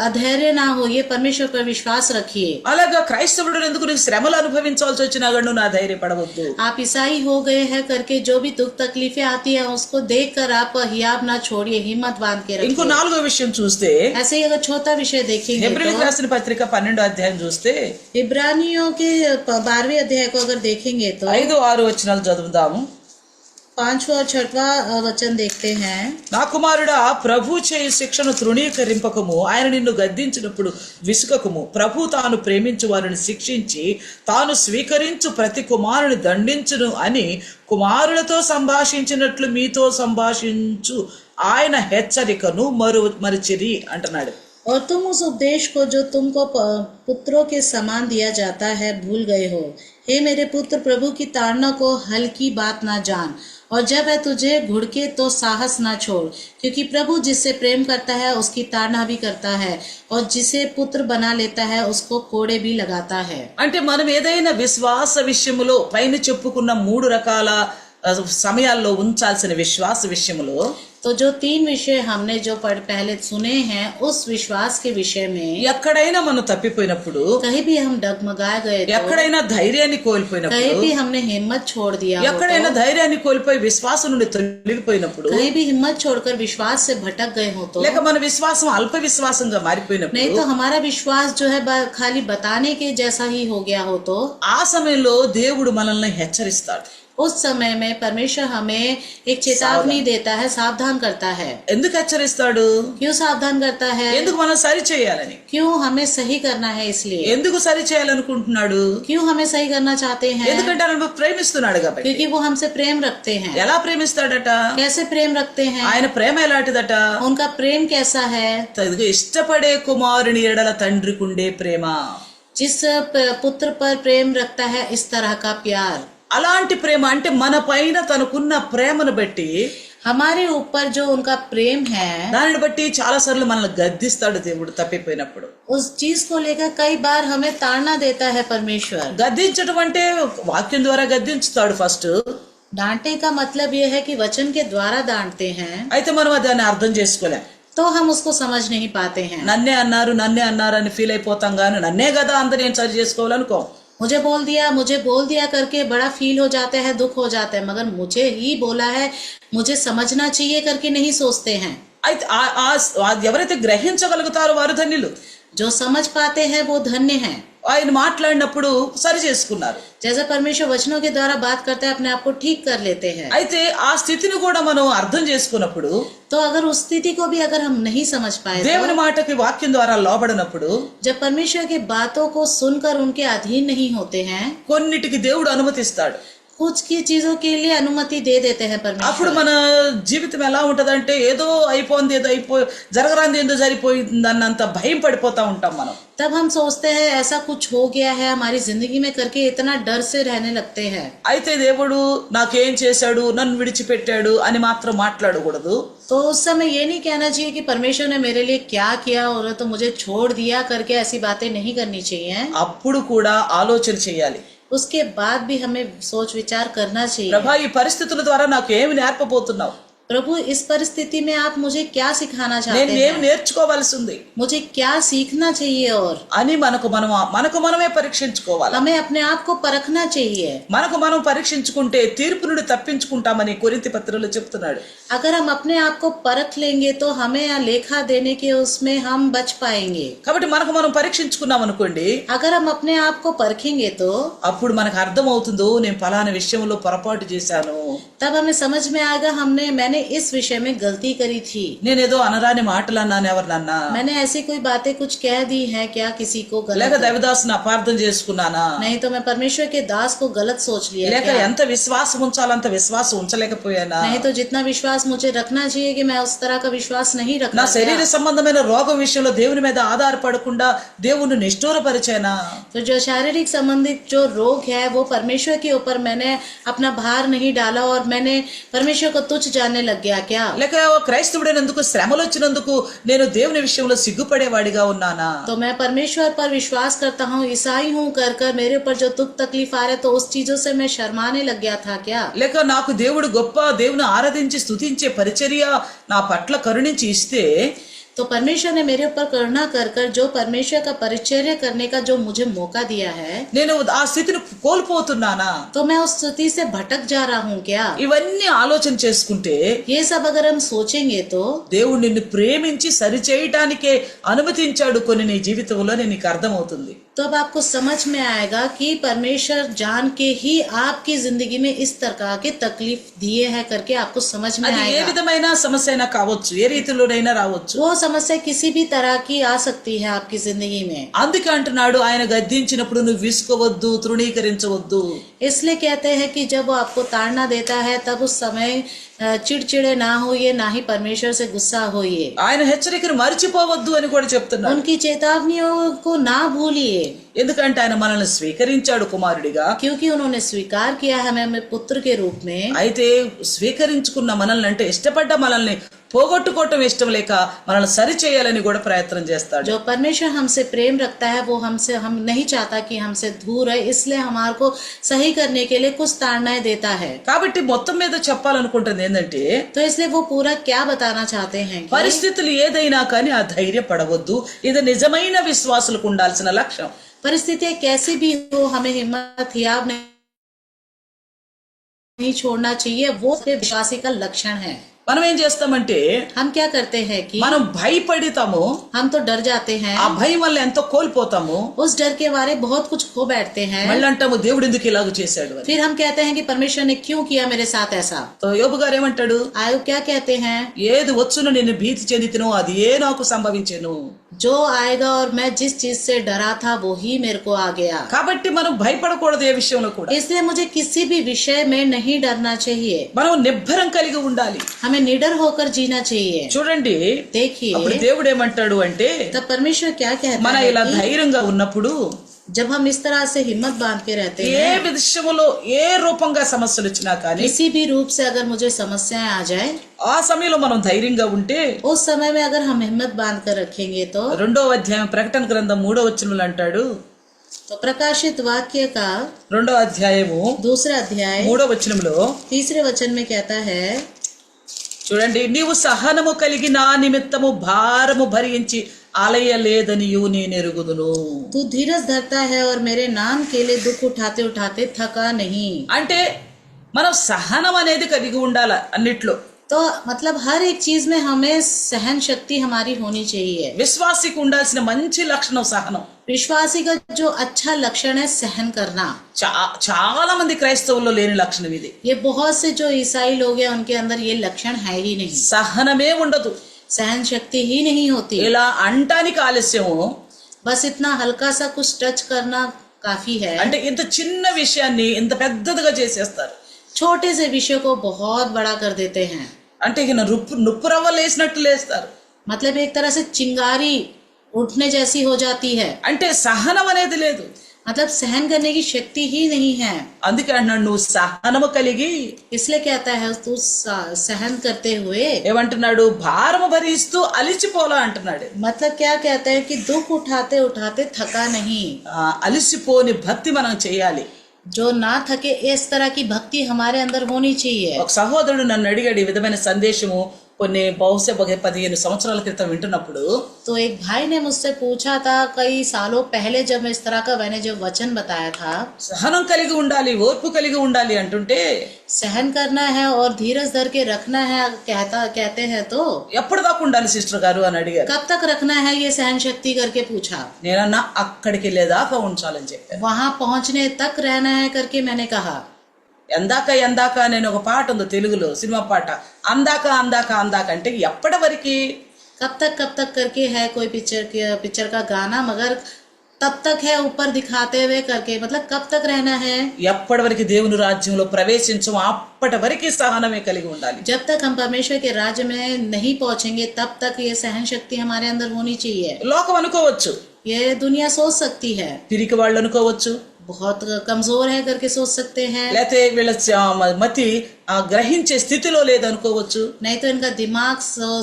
अधैर्य ना होइए, परमेश्वर पर विश्वास रखिए। అలాగా క్రైస్తవుడు ఎందుకు నీకు శ్రమలు అనుభవించాల్సి వచ్చినా గానీ నువ్వు ధైర్యపడవద్దు. आप ईसाई हो गए हैं करके जो भी दुख तकलीफें आती है उसको देखकर आप हियाब ना छोड़िए, हिम्मत बांध के ఇంకో रखिए। 4వ విషయం చూస్తే ऐसे ही अगर छोटा विषय देखेंगे హెబ్రీయులకు तो రాసిన పత్రిక 12వ అధ్యాయం చూస్తే इब्रानियों के 12वें अध्याय को अगर देखेंगे तो 5-6 వచనాలు చదువుదాము. 5वां और 6वां वचन देखते हैं। నా కుమారుడా, ప్రభు చేయి శిక్షను తృణీకరింపకము, ఆయన నిన్ను గద్దించినప్పుడు విసుకకుము. ప్రభు తాను ప్రేమించు వారిని శిక్షించి తాను స్వీకరించు ప్రతి కుమారుని దండించును అని కుమారులతో సంభాషించినట్లు మీతో సంభాషించు ఆయన హెచ్చరికను మరిచిరి అంటున్నాడు. और तुम उस उपदेश को जो तुमको पुत्रों के समान दिया जाता है भूल गए हो। हे मेरे पुत्र, प्रभु की ताड़ना को हल्की बात ना जान, और जब वह तुझे घुड़के तो साहस ना छोड़, क्योंकि प्रभु जिससे प्रेम करता है उसकी ताड़ना भी करता है, और जिसे पुत्र बना लेता है उसको कोड़े भी लगाता है। అంటే మనం ఏదైనా విశ్వాస విషయములో పైన చెప్పుకున్న 3 రకాల సమయాల్లో ఉంచాల్సిన విశ్వాస విషయములో तो जो 3 विषय हमने जो पहले सुने हैं उस विश्वास के विषय में ఎక్కడైనా మనం తప్పిపోయినప్పుడు, कहीं भी हम डगमगाए गए तो, ఎక్కడైనా ధైర్యాన్ని कहीं కోల్పోయినప్పుడు, भी हमने हिम्मत छोड़ दिया हो ఎక్కడైనా तो, ధైర్యాన్ని కోల్పోయి విశ్వాసం నుండి తొలగిపోయినప్పుడు, कहीं भी हिम्मत छोड़कर विश्वास से भटक गए हो तो, లేక మన విశ్వాసం అల్ప విశ్వాసంగా नहीं మారిపోయినప్పుడు, तो हमारा विश्वास जो है खाली बताने के जैसा ही हो गया हो तो, ఆ సమయంలో దేవుడు మనల్ని హెచ్చరిస్తాడు. उस समय में परमेश्वर हमें एक चेतावनी देता है, सावधान करता है। ఎందుకు హెచ్చరిస్తాడు? क्यों सावधान करता है? ఎందుకు మనం సరి చేయాలని? क्यों हमें सही करना है इसलिए? ఎందుకు సరి చేయాలనుకుంటున్నాడు? क्यों हमें सही करना चाहते हैं? ఎందుకంటే ఆయన ప్రేమిస్తున్నాడు కాబట్టి. क्योंकि वो हमसे प्रेम रखते हैं। ఎలా ప్రేమిస్తాడట? कैसे प्रेम रखते हैं? ఆయన ప్రేమ ఎలాంటిదట? उनका प्रेम कैसा है? ఇదిగో ఇష్టపడే కుమారుని ఎడల తండ్రికుండే ప్రేమ. जिस पुत्र पर प्रेम रखता है इस तरह का प्यार। అలాంటి ప్రేమ అంటే మన పైన తనకున్న ప్రేమను బట్టి, हमारे ऊपर जो उनका प्रेम है దానిని బట్టి చాలా సార్లు మనల్ని గద్దిస్తాడు దేవుడు తప్పిపోయినప్పుడు. उस चीज को लेकर कई बार हमें ताड़ना देता है परमेश्वर। గద్దించడం అంటే వాక్యం ద్వారా గద్దించుతాడు ఫస్ట్. डांटने का मतलब ये है कि वचन के द्वारा डांटते हैं, అయితే మనం దాన్ని అర్థం చేసుకోలేం. तो हम उसको समझ नहीं पाते हैं। నన్నే అన్నారు అని ఫీల్ అయిపోతాం కానీ నన్నే కదా అందరు నేను సరి చేసుకోవాలనుకో. मुझे बोल दिया करके बड़ा फील हो जाता है, दुख हो जाता है, मगर मुझे ही बोला है, मुझे समझना चाहिए करके नहीं सोचते हैं। అయితే ఎవరైతే గ్రహించగలుగుతారో వారు ధన్యులు. जो समझ पाते हैं वो धन्य हैं। ఆయన మాట్లాడినప్పుడు సరి చేసుకున్నారు. जैसे परमेश्वर वचनों के द्वारा बात करते हैं, अपने आप को ठीक कर लेते हैं। అయితే ఆ స్థితిని కూడా మనం అర్థం చేసుకున్నప్పుడు, तो अगर उस स्थिति को भी अगर हम नहीं समझ पाए దేవుని तो, మాటకి వాక్యం ద్వారా లోబడినప్పుడు, जब परमेश्वर की बातों को सुनकर उनके अधीन नहीं होते हैं, కొన్నిటికి దేవుడు అనుమతిస్తాడు. कुछ की चीजों के लिए अनुमति दे देते हैं అప్పుడు परमेश्वर। మన జీవితం ఎలా ఉంటదంటే ఏదో అయిపోయింది ఏదో జరగరాంది ఏందో జరిగిపోయింది అన్నంత భయం పడిపోతా ఉంటాం మనం. तब हम सोचते हैं ऐसा कुछ हो गया है हमारी जिंदगी में करके इतना डर से रहने लगते हैं। అయితే దేవుడు నాకేం చేశాడు నన్ను విడిచిపెట్టాడు అని మాత్రం మాట్లాడకూడదు. तो उस समय ये नहीं कहना चाहिए कि परमेश्वर ने मेरे लिए क्या किया और तो मुझे छोड़ दिया करके ऐसी बातें नहीं करनी चाहिए। అప్పుడు కూడా ఆలోచన చేయాలి. उसके बाद भी हमें सोच विचार करना चाहिए। ప్రభా ఈ పరిస్థితుల ద్వారా నాకు ఏమి నేర్పబోతున్నావు, प्रभु इस परिस्थिति में आप मुझे क्या सिखाना चाहते నేను ఏమి हैं, నేర్చుకోవాల్సి ఉంది मुझे क्या सीखना चाहिए और అని మనకు మనమే పరీక్షించుకోవాలి. हमें अपने आप को परखना चाहिए। మనకు మనం పరీక్షించుకుంటే తీర్పు నుండి తప్పించుకుంటామని కొరింథీ పత్రికలో చెప్తున్నాడు. अगर हम अपने आप को परख लेंगे तो हमें लेखा देने के उसमें हम बच पाएंगे। కాబట్టి మనకు మనం పరీక్షించుకున్నాం అనుకోండి, अगर हम अपने आप को परखेंगे तो అప్పుడు మనకు అర్థం అవుతుందో నేను ఫలానా విషయంలో పొరపాటు చేశాను, तब हमें समझ में आएगा मैंने इस विषय में गलती करी थी, నేనేదో అనరాని మాటలు అన్నాను ఎవరినన్నా, मैंने ऐसी कोई बातें कुछ कह दी है क्या किसी को లేక गलत, దైవదాసుని అపార్థం చేసుకున్నానా, नहीं तो मैं परमेश्वर के दास को गलत सोच लिया లేక क्या? ఎంత విశ్వాసం ఉంచాలంత విశ్వాసం ఉంచలేకపోయానా, नहीं तो जितना विश्वास मुझे रखना चाहिए कि मैं उस तरह का विश्वास नहीं నా रखना శరీర क्या? సంబంధమైన రోగం విషయంలో దేవుని మీద ఆధారపడకుండా దేవుని నిష్ఠూరపరిచానా, तो जो शारीरिक संबंधित जो रोग है वो परमेश्वर के ऊपर मैंने अपना भार नहीं डाला और मैंने परमेश्वर को तुच्छ जानने लग गया क्या? లేక క్రైస్తవుడైనందుకు శ్రమలు వచ్చినందుకు నేను దేవుని విషయంలో సిగ్గుపడేవాడిగా ఉన్నానా, तो मैं परमेश्वर पर विश्वास करता हूँ, ईसाई हूँ कर कर मेरे ऊपर जो दुख तकलीफ आ रहे तो उस चीजों से मैं शर्माने लग गया था क्या? లేక నాకు దేవుడు గొప్ప దేవుని ఆరాధించి స్తుతించే పరిచర్య నా పట్ల కరుణించి ఇస్తే तो परमेश्वर ने मेरे ऊपर करुणा कर कर जो परमेश्वर का परिचर्या करने का जो मुझे मौका दिया है నేను ఆ స్థితిని కోల్పోతున్నానా, तो मैं उस स्थिति से भटक जा रहा हूँ क्या? ఇవన్నీ ఆలోచన చేసుకుంటే ये सब अगर हम सोचेंगे तो దేవుడు నిన్ను ప్రేమించి సరిచేయటానికే అనుమతించాడు కొన్ని నీ జీవితంలో నేను నీకు అర్థమవుతుంది. तो अब आपको समझ में आएगा कि परमेश्वर जान के ही आपकी जिंदगी में इस तरह के तकलीफ दिए हैं करके आपको समझ में అది ఏ आएगा। విధమైన సమస్య అయినా కావచ్చు, ఏ రీతిలోనైనా రావచ్చు. वो समस्या किसी भी तरह की आ सकती है आपकी जिंदगी में। అందుకే అంటున్నాడు ఆయన గద్దించినప్పుడు నువ్వు విసుకోవద్దు, తృణీకరించవద్దు. इसलिए कहते हैं कि जब वो आपको ताड़ना देता है तब उस समय चिड़चिड़े ना होइए, ना ही परमेश्वर से गुस्सा होइए। ఆయన హెచ్చరికను మర్చిపోవద్దు అని కూడా చెప్తున్నాడు. उनकी चेतावनियों को ना भूलिए, ఎందుకంటే ఆయన మనల్ని స్వీకరించాడు కుమారుడిగా. क्योंकि उन्होंने स्वीकार किया है हमें पुत्र के रूप में। అయితే స్వీకరించుకున్న మనల్ని అంటే ఇష్టపడ్డ మనల్ని పోగొట్టుకోవటం ఇష్టం లేక మనల్ని సరి చేయాలని కూడా ప్రయత్నం చేస్తాడు. जो परमेश्वर हमसे प्रेम रखता है वो हम नहीं चाहता कि हमसे दूर है, इसलिए हमारे को सही करने के लिए कुछ ताड़नाएं देता है। కాబట్టి మొత్తం మీద చెప్పాలనుకుంటుంది ఏంటంటే तो इसलिए वो पूरा क्या बताना चाहते हैं कि పరిస్థితులు ఏదైనా కానీ ఆ ధైర్యపడవద్దు. ఇది నిజమైన విశ్వాసులకు ఉండాల్సిన లక్ష్యం. परिस्थितियां कैसी भी हो हमें हिम्मत हियाब नहीं छोड़ना चाहिए, वो विश्वासी का लक्षण है। మనం ఏం చేస్తామంటే हम क्या करते हैं कि మనం భయపడతాము, हम तो डर जाते हैं, ఆ భయం వల్ల ఎంతో కోల్పోతాము. उस डर के बारे बहुत कुछ खो बैठते हैं, మళ్ళీ అంటాము దేవుడు ఎందుకు ఇలాగ చేశాడు అని. फिर हम कहते हैं कि परमेश्वर ने क्यों किया मेरे साथ ऐसा। తో యోబు గారు ఏమంటాడు, आयु क्या कहते हैं, ఏది వచ్చునో నేను భీతి చెందితినో అది ఏ నాకు సంభవించెను. जो आएगा और मैं जिस चीज से डरा था वो ही मेरे को आ गया। కాబట్టి మనం భయపడకూడదు ఏ విషయంలో కూడా. इसलिए मुझे किसी भी विषय में नहीं डरना चाहिए, మనం నిబ్బరం కలిగి ఉండాలి. हमें निडर होकर जीना चाहिए। చూడండి అప్పుడు देखिए దేవుడు ఏమంటాడు అంటే तब परमेश्वर क्या कहता మన है ఇలా कि ధైర్యంగా ఉన్నప్పుడు जब हम इस तरह से हिम्मत बांध के रहते ఏ हैं, విషయంలో ఏ రూపంగా సమస్యలు వచ్చినా కానీ किसी भी रूप से अगर मुझे समस्याएं आ जाए, ఆ సమయంలో మనం ధైర్యంగా ఉంటే उस समय में अगर हम हिम्मत बांध कर रखेंगे तो 2వ అధ్యాయం ప్రకటన గ్రంథం 3వ వచనంలో అంటాడు, प्रकाशित वाक्य का 2వ అధ్యాయము 2 अध्याय 3వ వచనంలో 3 वचन में कहता है, చూడండి, నీవు సహనము కలిగి నా నిమిత్తము భారము భరించి అలయలేదనియు నేనెరుగుదును. तू धीरज धरता है और मेरे नाम के लिए दुख उठाते उठाते थका नहीं। అంటే మనం సహనం అనేది కలిగి ఉండాలి అన్నిట్లో. तो मतलब हर एक चीज में हमें सहन शक्ति हमारी होनी चाहिए। విశ్వాసికి ఉండాల్సిన మంచి లక్షణం సహనం. विश्वासी का जो अच्छा लक्षण है सहन करना। చాలా మంది క్రైస్తవుల్లో లేని లక్షణం ఇది. ये बहुत से जो ईसाई लोग हैं उनके अंदर ये लक्षण है ही नहीं, సహనమే ఉండదు. सहन शक्ति ही नहीं होती। ఇలా అంటానికి ఆలస్యము बस इतना हल्का सा कुछ टच करना काफी है। అంటే ఇంత చిన్న విషయాన్ని ఇంత పెద్దదిగా చేసేస్తారు. छोटे से विषय को बहुत बड़ा कर देते हैं, అంటే ఇక నుప్పు రవ్వలు వేసినట్టు లేస్తారు. मतलब एक तरह से चिंगारी उठने जैसी हो जाती है, అంటే సహనం అనేది లేదు. मतलब सहन करने की शक्ति ही नहीं है। అందుకే అంటున్నాడు నువ్వు సహనము కలిగి, इसलिए कहता है तू सहन करते हुए, ఏమంటున్నాడు భారము భరిస్తూ అలిసిపోలా అంటున్నాడు. मतलब क्या कहते हैं कि दुख उठाते उठाते थका नहीं। అలిసిపోని భక్తి మనం చేయాలి. जो ना थके इस तरह की भक्ति हमारे अंदर होनी चाहिए। ఒక సహోదరుడు నన్ను అడిగాడు ఈ విధమైన సందేశము కొన్ని బహుశా 15 సంవత్సరాల క్రితం వింటున్నప్పుడు. तो एक भाई ने मुझसे पूछा था कई सालों पहले जब मैं इस तरह का मैंने जब वचन बताया था, సహనం కలిగి ఉండాలి, ఓర్పు కలిగి ఉండాలి అంటుంటే सहन करना है और धीरज धर के रखना है कहते हैं, तो ఎప్పుడు దాకా ఉండాలి సిస్టర్ గారు అని అడిగారు. कब तक रखना है ये सहन शक्ति करके पूछा। నేనన్నా అక్కడికి వెళ్ళేదాకా ఉంచాలని చెప్పాను. वहां पहुंचने तक रहना है करके मैंने कहा। ఎందాక ఎందాక నేను ఒక పాట ఉంది తెలుగులో సినిమా పాట, అందాక అందాక అందాక అంటే ఎప్పటి వరకు, कब तक करके है कोई पिक्चर का गाना, मगर तब तक है ऊपर दिखाते हुए करके, मतलब कब तक रहना है, ఎప్పటి వరకు దేవుని రాజ్యంలో ప్రవేశించము అప్పటి వరకు సహనమే కలిగి ఉండాలి. जब तक हम परमेश्वर के राज्य में नहीं पहुंचेंगे तब तक ये सहन शक्ति हमारे अंदर होनी चाहिए। లోకం అనుకోవచ్చు, ये दुनिया सोच सकती है పిరికి వాళ్ళు అనుకోవచ్చు, बहुत कमजोर है करके सोच सकते हैं, లేకపోతే వీళ్ళ మతి గ్రహించే స్థితిలో లేదనుకోవచ్చు, नहीं तो इनका दिमाग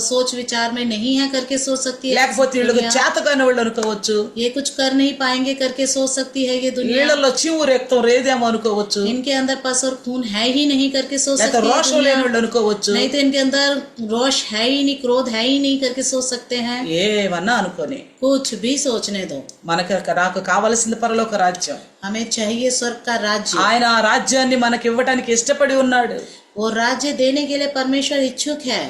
सोच विचार में नहीं है करके सोच सकती है, లేకపోతే వీళ్ళకి చేతకాని వాళ్ళు అనుకోవచ్చు, ये कुछ कर नहीं पाएंगे करके सोच सकती है ये दुनिया, వీళ్ళలో చీము రక్తం రేదేమో అనుకోవచ్చు, इनके अंदर पस और खून है ही नहीं करके सोच లేకపోతే सकती है రోషం दुनिया, లేని వాళ్ళు అనుకోవచ్చు, नहीं तो इनके अंदर रोष है ही नहीं, क्रोध है ही नहीं करके सोच सकते हैं। ఏమన్నా అనుకోని कुछ भी सोचने दो, నాకు కావలసింది పరలోక రాజ్యం. हमें चाहिए स्वर्ग का राज्य। ఆయన ఆ రాజ్యాన్ని మనకి ఇవ్వడానికి ఇష్టపడి ఉన్నాడు. वो राज्य देने के लिए परमेश्वर इच्छुक है,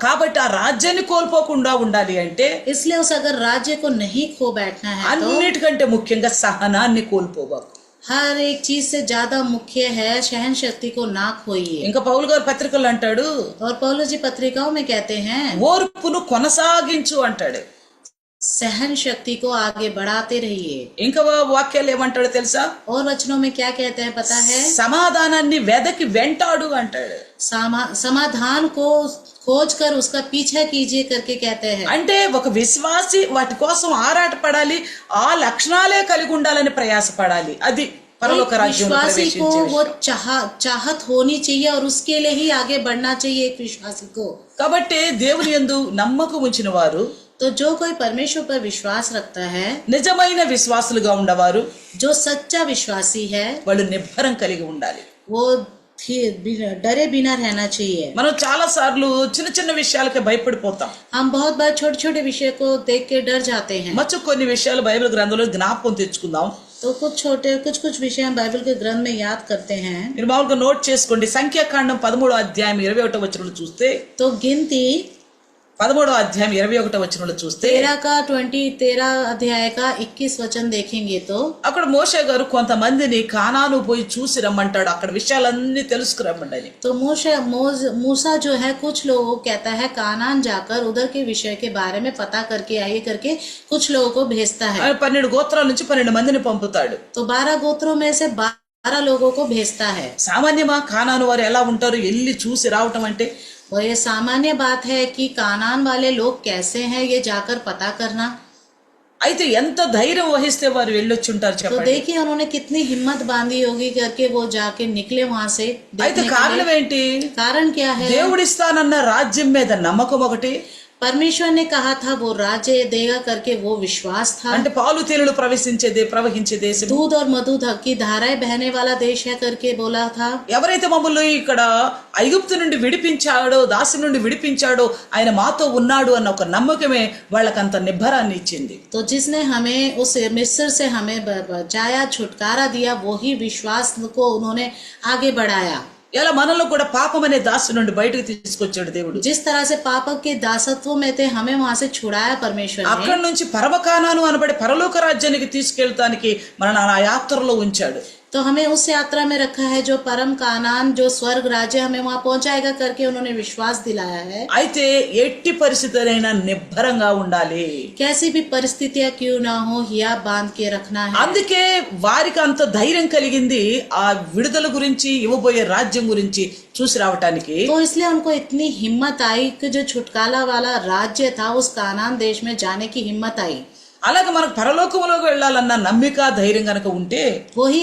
కాబట్టి ఆ రాజ్యాన్ని కోల్పోకుండా ఉండాలి అంటే इसलिए उस अगर राज्य को नहीं खो बैठना है तो అన్నిటికంటే ముఖ్యంగా సహనాన్ని కోల్పోబాకు. हर एक चीज से ज्यादा मुख्य है सहन शक्ति को ना खोइए। ఇంకా పౌలు గారు పత్రికలు అంటాడు और पौलुस जी पत्रिकाओं में कहते हैं ఓర్పును కొనసాగించు అంటాడు. सहन शक्ति को आगे बढ़ाते रहिए। ఇంకా వాక్యాలు ఏమంటాడో తెలుసా, और वचनों में क्या कहते हैं पता है, సమాధానాన్ని వెదకి వెంటాడు అంటాడు. समाधान को खोज कर उसका पीछा कीजिए करके कहते हैं। అంటే ఒక విశ్వాసి వాటి కోసం ఆరాట పడాలి, ఆ లక్షణాలే కలిగి ఉండాలని ప్రయాసపడాలి. అది పరలోక రాజ్యంలో विश्वासी को ప్రవేశించే वो విషయం. चाहत होनी चाहिए और उसके लिए ही आगे बढ़ना चाहिए एक विश्वासी को। కాబట్టి దేవుని యందు నమ్మకం ఉంచిన వారు, तो जो कोई परमेश्वर पर विश्वास रखता है, నిజమైన విశ్వాసులుగా ఉండవారు, जो सच्चा विश्वासी है, వాళ్ళు నిబ్బరం కలిగి ఉండాలి. वो डरे बिना रहना चाहिए। మనం చాలా సార్లు చిన్న చిన్న విషయాలకి భయపడిపోతాం. हम बहुत बार छोटे छोटे विषय को देख के डर जाते हैं। మచ్చు కొన్ని విషయాలు బైబిల్ గ్రంథంలో జ్ఞాపకం తెచ్చుకుందాం. तो कुछ विषय हम बाइबल के ग्रंथ में याद करते हैं। మీరు మామూలుగా నోట్ చేసుకోండి. సంఖ్యాకాండం 13వ అధ్యాయం 21వ వచనంలో చూస్తే, तो गिनती 13వ అధ్యాయం 21వ వచనంలో చూస్తే 13 अध्याय का 21 वचन देखेंगे तो అక్కడ మోషే గారు కొంతమందిని కానాను పోయి చూసి రమ్మంటాడు, అక్కడ విషయాలన్నీ తెలుసుకురమ్మండి. तो मूसा जो है कुछ लोगों को कहता है कानान जाकर उधर के विषय के बारे में पता करके आइए करके कुछ लोगों को भेजता है। 12 గోత్రాల నుంచి 12 మందిని పంపుతాడు. तो 12 गोत्रों में से 12 लोगों को भेजता है। సామాన్యమా కానాను వారు ఎలా ఉంటారు, వెళ్ళి చూసి రావటం అంటే? और ये सामान्य बात है कि कानान वाले लोग कैसे हैं ये जाकर पता करना। అయితే ఎంత ధైర్యం వహిస్తే వారు వెళ్ళొచ్చుంటారు तो చెప్పండి. देखिए उन्होंने कितनी हिम्मत बांधी होगी करके वो जाके निकले वहां से అయితే देखने के కారణం लिए। ఏంటి? कारण क्या है? దేవుడిస్తానన్న రాజ్యం మీద నమ్మకం ఒకటి, परमेश्वर ने कहा था वो राज्य देगा करके वो विश्वास था। అంటే పాలు తేనెలు ప్రవహించే దేశం, दूध और मधु की धाराएं बहने वाला देश है करके बोला था। ఎవరైతే మమ్మల్ని ఇక్కడ ఐగుప్తు నుండి విడిపించాడో, దాసి నుండి విడిపించాడో ఆయన మాతో ఉన్నాడు అన్న ఒక నమ్మకమే వాళ్ళకంత నిబ్బరాన్ని ఇచ్చింది. तो जिसने हमें उस मिस्र से हमें बचाया, छुटकारा दिया, वही विश्वास को उन्होंने आगे बढ़ाया। ఇలా మనలో కూడా పాపం అనే దాసు నుండి బయటకు తీసుకొచ్చాడు దేవుడు. जिस तरह से पाप के दासत्व में थे हमें वहां से छुड़ाया परमेश्वर ने। అక్కడి నుంచి పరమకానాను అనబడే పరలోక రాజ్యానికి తీసుకెళ్ళటానికి మన ఆ యాత్రలో ఉంచాడు. तो हमें उस यात्रा में रखा है जो परम कानान, जो स्वर्ग राज्य हमें वहां पहुंचाएगा करके उन्होंने विश्वास दिलाया है। అయితే ఎట్టి పరిస్థితులైనా నిబ్బరంగా ఉండాలి. कैसी भी परिस्थितियां क्यों ना हो, हिया बांध के रखना है। అందుకే వారికి అంత ధైర్యం కలిగింది ఆ విడుదల గురించి, ఇవ్వబోయే రాజ్యం గురించి చూసి రావటానికి. तो इसलिए उनको इतनी हिम्मत आई कि जो छुटकारा वाला राज्य था उस कानान देश में जाने की हिम्मत आई। అలాగే మనకు పరలోకములోకి వెళ్ళాలన్న నమ్మిక, ధైర్యం గనక ఉంటే वही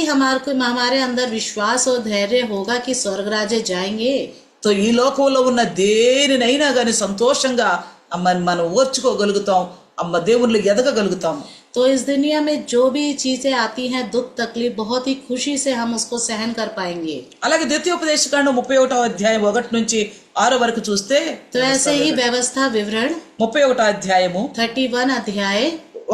हमारे अंदर विश्वास और धैर्य होगा कि स्वर्ग राज्य जाएंगे, తో ఈ లోకంలో ఉన్న దేనినైనా గాని సంతోషంగా మనం ఓర్చుకోగలుగుతాం, దేవుళ్ళు ఎదగగలుగుతాం. तो इस दुनिया में जो भी चीजें आती हैं, दुख तकलीफ, बहुत ही खुशी से हम उसको सहन कर पाएंगे। అలాగే ద్వితీయోపదేశకాండం 31వ అధ్యాయం 1 నుంచి 6 వరకు చూస్తే, तो ऐसे ही व्यवस्था विवरण 31వ అధ్యాయము 31 अध्याय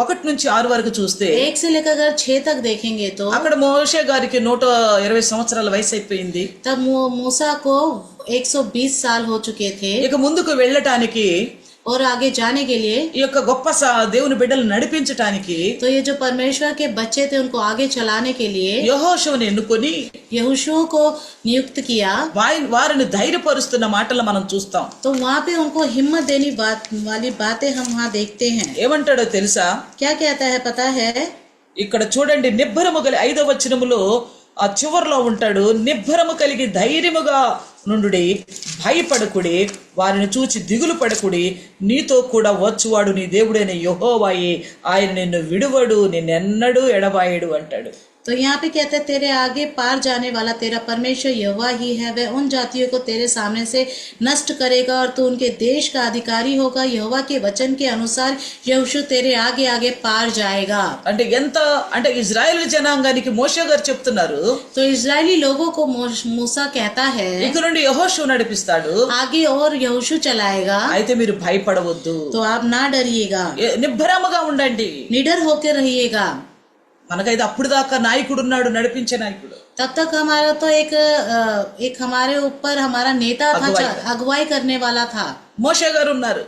1 నుంచి 6 వరకు చూస్తే 1 से लेकर अगर 6 तक देखेंगे तो అక్కడ మోషే గారికి 120 సంవత్సరాల వయసు అయిపోయింది. तब मूसा को 120 साल हो चुके थे ఇక ముందుకు వెళ్ళటానికి, और आगे जाने के लिए, ఈ యొక్క గొప్ప దేవుని బిడ్డలు నడిపించటానికి तो ये जो परमेश्वर के बच्चे थे उनको आगे चलाने के लिए యెహోషువని ఎన్నుకొని यहोशू को नियुक्त किया। వారిని ధైర్యపరుస్తున్న మాటలు మనం చూస్తాం. तो वहाँ पे उनको हिम्मत देने वाली बातें हम वहाँ देखते हैं। ఏమంటాడో తెలుసా? क्या कहता है पता है? ఇక్కడ చూడండి, నిబ్బరము కలిగి 5వ వచనములో ఆ చివర్లో ఉంటాడు. నిబ్బరము కలిగి ధైర్యముగా నుండుడి, భయపడకుడి, వారిని చూచి దిగులు పడకుడి, నీతో కూడా వచ్చువాడు నీ దేవుడైన యెహోవాయే, ఆయన నిన్ను విడువడు, నిన్నెన్నడూ ఎడబాయడు అంటాడు. तो यहाँ पे कहते हैं तेरे आगे पार जाने वाला तेरा परमेश्वर यहोवा ही है, वह उन जातियों को तेरे सामने से नष्ट करेगा और तू उनके देश का अधिकारी होगा। यहोवा के वचन के अनुसार यहोशू तेरे आगे आगे पार जाएगा। అంటే ఇజ్రాయేల్ జనాంగానికి మోషే గారు చెప్తున్నారు, तो इजरायली लोगों को मूसा कहता है ఇక నుండి యెహోషువ నడిపిస్తాడు, आगे और यहोशू चलाएगा, అయితే మీరు భయపడవద్దు, तो आप ना डरिएगा, నిబ్బరముగా ఉండండి. निडर होकर रहिएगा। మనకైతే అప్పుడు దాకా నాయకుడు ఉన్నాడు, నడిపించే నాయకుడు. तब तक हमारा तो एक हमारे ऊपर हमारा नेता था, अगुवाई करने वाला था, మోషే గారు ఉన్నారు.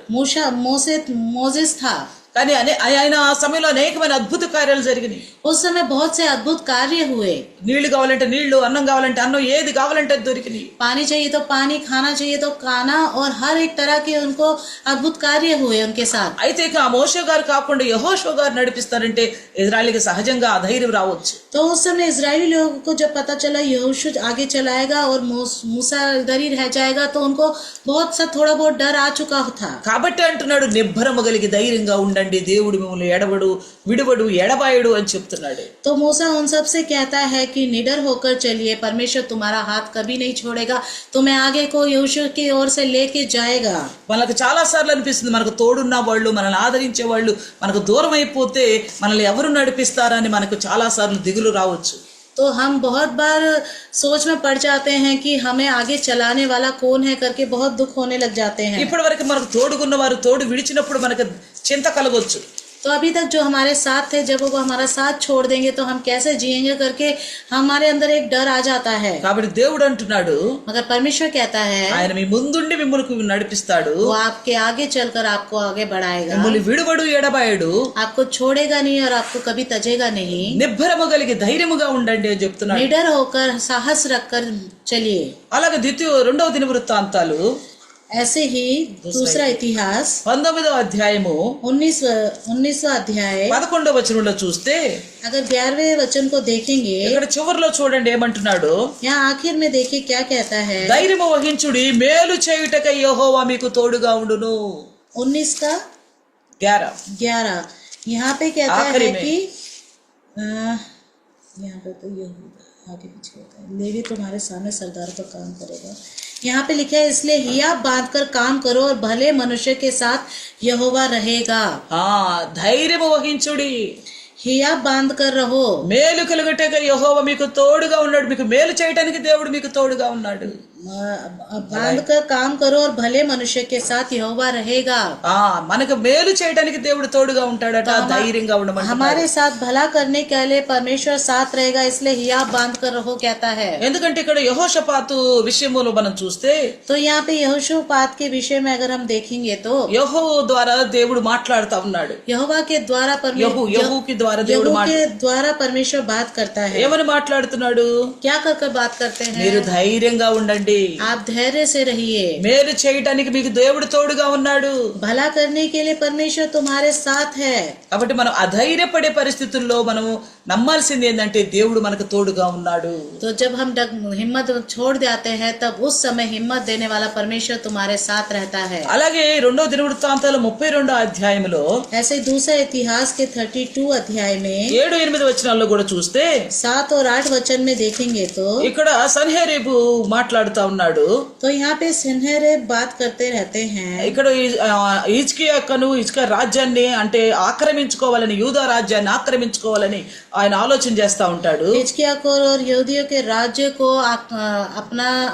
मोसेस था। కానీ ఆయన ఆ సమయంలో అనేకమైన అద్భుత కార్యాలు జరిగినాయి. उस समय बहुत से अद्भुत कार्य हुए। నీళ్లు కావాలంటే నీళ్లు, అన్నం కావాలంటే అన్నం, ఏది కావాలంటే అది దొరికినాయి. पानी चाहिए तो पानी, खाना चाहिए तो खाना, और हर एक तरह के उनको अद्भुत कार्य हुए उनके साथ। అయితే ఇక ఆ మోషే గారు కాకుండా యెహోషువ గారు నడిపిస్తారంటే ఇజ్రాయేలుకి సహజంగా ఆ ధైర్యం రావచ్చు. तो उस समय इजरायली लोगों को जब पता चला यहोशू आगे चलाएगा और मूसा इधर ही रह जाएगा, तो उनको बहुत सा थोड़ा बहुत डर आ चुका था। కాబట్టి అంటున్నాడు, నిబ్బరము కలిగి ధైర్యంగా ఉండండి, దేవుడు మిమ్మల్ని ఎడబడు, విడువడు, ఎడబాయడు అని చెప్తున్నాడు. तो मूसा उन सब से कहता है कि निडर होकर चलिए, परमेश्वर तुम्हारा हाथ कभी नहीं छोड़ेगा, तुम्हें आगे को यहोशू की ओर से लेके जाएगा। మనకు చాలా సార్లు అనిపిస్తుంది, మనకు తోడున్న వాళ్ళు, మనల్ని ఆదరించే వాళ్ళు మనకు దూరం అయిపోతే మనల్ని ఎవరు నడిపిస్తారని మనకు చాలా సార్లు దిగులు రావచ్చు. तो हम बहुत बार सोच में पड़ जाते हैं कि हमें आगे चलाने वाला कौन है करके बहुत दुख होने लग जाते हैं। ఇప్పటి వరకు మనకు తోడుగున్న వారు తోడు విడిచినప్పుడు మనకు చింత కలగొచ్చు. तो अभी तक जो हमारे साथ थे, जब वो हमारा साथ छोड़ देंगे तो हम कैसे जिएंगे करके हमारे अंदर एक डर आ जाता है। కాబట్టి దేవుడు అంటున్నాడు, मगर परमेश्वर कहता है ఆయన మీ ముందుండి మిమ్మల్ని నడిపిస్తాడు, वो आपके आगे चलकर आपको आगे बढ़ाएगा, మిమ్మల్ని విడువడు, ఎడబాయడు, आपको छोड़ेगा नहीं और आपको कभी तजेगा नहीं। నిబ్బరము కలిగి ధైర్యముగా ఉండండి అని చెప్తున్నాడు. निडर होकर साहस रखकर चलिए। అలాగే 2వ దినవృత్తాంతాలు ऐसे ही दूसरा इतिहास 19వ అధ్యాయము 19वां अध्याय 11వ వచనంలో చూస్తే, अगर 11वें वचन को देखेंगे, ఇక్కడ చివరిలో చూడండి ఏమంటున్నాడు, यहाँ आखिर में देखिए क्या कहता है। ధైర్యము వహించుడి, మేలు చేయుటకై యెహోవా మీకు తోడుగా ఉండును. 19 का 11 यहाँ पे कहता आखिरी है में। कि यहाँ पे तो ये आगे पीछे होता है, लेवी तुम्हारे सामने सरदार का काम करेगा। यहाँ पे लिखा है इसलिए हियाब बांधकर काम करो और भले मनुष्य के साथ यहोवा रहेगा। ధైర్యము వహించుడి, हियाब बांध कर रहो, మేలు కలుగుటకై యెహోవా మీకు తోడుగా ఉన్నాడు. మీకు మేలు చేయడానికి దేవుడు మీకు తోడుగా ఉన్నాడు. बांध कर काम करो और भले मनुष्य के साथ यहोवा रहेगा। మనకు మేలు చేయడానికి దేవుడు తోడుగా ఉంటాడట. ధైర్యంగా ఉండమని, हमारे साथ भला करने के लिए परमेश्वर साथ रहेगा, इसलिए हियाब बांध कर रहो कहता है। ఎందుకంటే ఇక్కడ యెహోషాపాతు విషయంలో మనం చూస్తే, तो यहाँ पे यहोशूपात के विषय में अगर हम देखेंगे तो యెహూ ద్వారా దేవుడు మాట్లాడుతా ఉన్నాడు. यहोवा के द्वारा యెహూకి ద్వారా ద్వారా దేవుడు यहोवा के द्वारा परमेश्वर बात करता है। ఏమని మాట్లాడుతున్నాడు? क्या कर कर बात करते हैं? మీరు ధైర్యంగా ఉండండి, आप धैर्य से रहिए, మేలు చేయటానికి మీకు దేవుడు తోడుగా ఉన్నాడు. भला करने के लिए परमेश्वर तुम्हारे साथ है। కాబట్టి మనం అధైర్యపడే పరిస్థితుల్లో మనం నమ్మాల్సింది ఏంటంటే దేవుడు మనకు తోడుగా ఉన్నాడు. तो जब हम हिम्मत छोड़ जाते हैं तब उस समय हिम्मत देने वाला परमेश्वर तुम्हारे साथ रहता है। అలాగే 2వ దినవృత్తాంతాలు 32వ అధ్యాయంలో ऐसे दूसरे इतिहास के 32 अध्याय में 7-8 వచనాల్లో కూడా చూస్తే 7 और 8 वचन में देखेंगे तो ఇక్కడ సన్హెరీబు మాట్లాడుతా ఉన్నాడు. तो यहाँ पे सन्हेरेब बात करते रहते हैं। ఇక్కడ హిజ్కియా రాజ్యాన్ని అంటే ఆక్రమించుకోవాలని, యూదా రాజ్యాన్ని ఆక్రమించుకోవాలని ఆయన ఆలోచన చేస్తా ఉంటాడు. हिजकिय्याह को और यहूदियों के राज्य को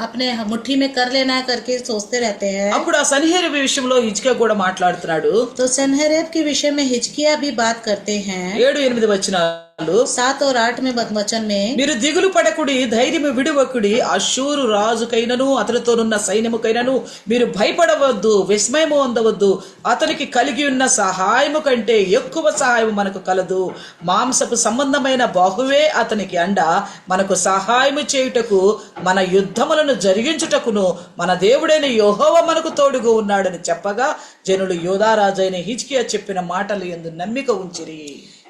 अपने मुट्ठी में कर लेना करके सोचते रहते हैं। అప్పుడు ఆ సన్హెరీబు విషయంలో హిజ్కియా కూడా మాట్లాడుతున్నాడు. तो सन्हेरेब के विषय में हिजकिय्याह भी बात करते हैं। 7-8 వచనాలు 7 और 8 में वचन में మీరు దిగులు పడకుడి, ధైర్యము విడువకుడి, అష్షూరు రాజుకైనను అతనితోనున్న సైన్యముకైనను మీరు భయపడవద్దు, విస్మయము పొందవద్దు. అతనికి కలిగి ఉన్న సహాయము కంటే ఎక్కువ సహాయం మనకు కలదు. మాంసపు సంబంధమైన బాహువే అతనికి అండ. మనకు సహాయము చేయుటకు, మన యుద్ధములను జరిగించుటకును మన దేవుడైన యెహోవా మనకు తోడుగా ఉన్నాడని చెప్పగా జనులు యూదా రాజైన హిజ్కియా చెప్పిన మాటలు యందు నమ్మిక ఉంచిరి.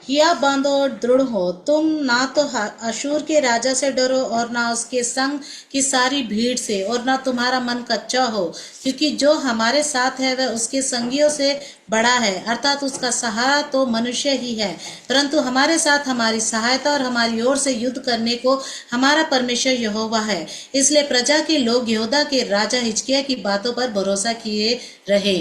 हिया बांधो और दृढ़ हो, तुम ना तो अशूर के राजा से डरो और ना उसके संग की सारी भीड़ से, और ना तुम्हारा मन कच्चा हो, क्योंकि जो हमारे साथ है वह उसके संगियों से बड़ा है, अर्थात उसका सहारा तो मनुष्य ही है, परंतु हमारे साथ हमारी सहायता और हमारी ओर से युद्ध करने को हमारा परमेश्वर यहोवा है। इसलिए प्रजा के लोग यहूदा के राजा हिजकिय्याह की बातों पर भरोसा किए रहे।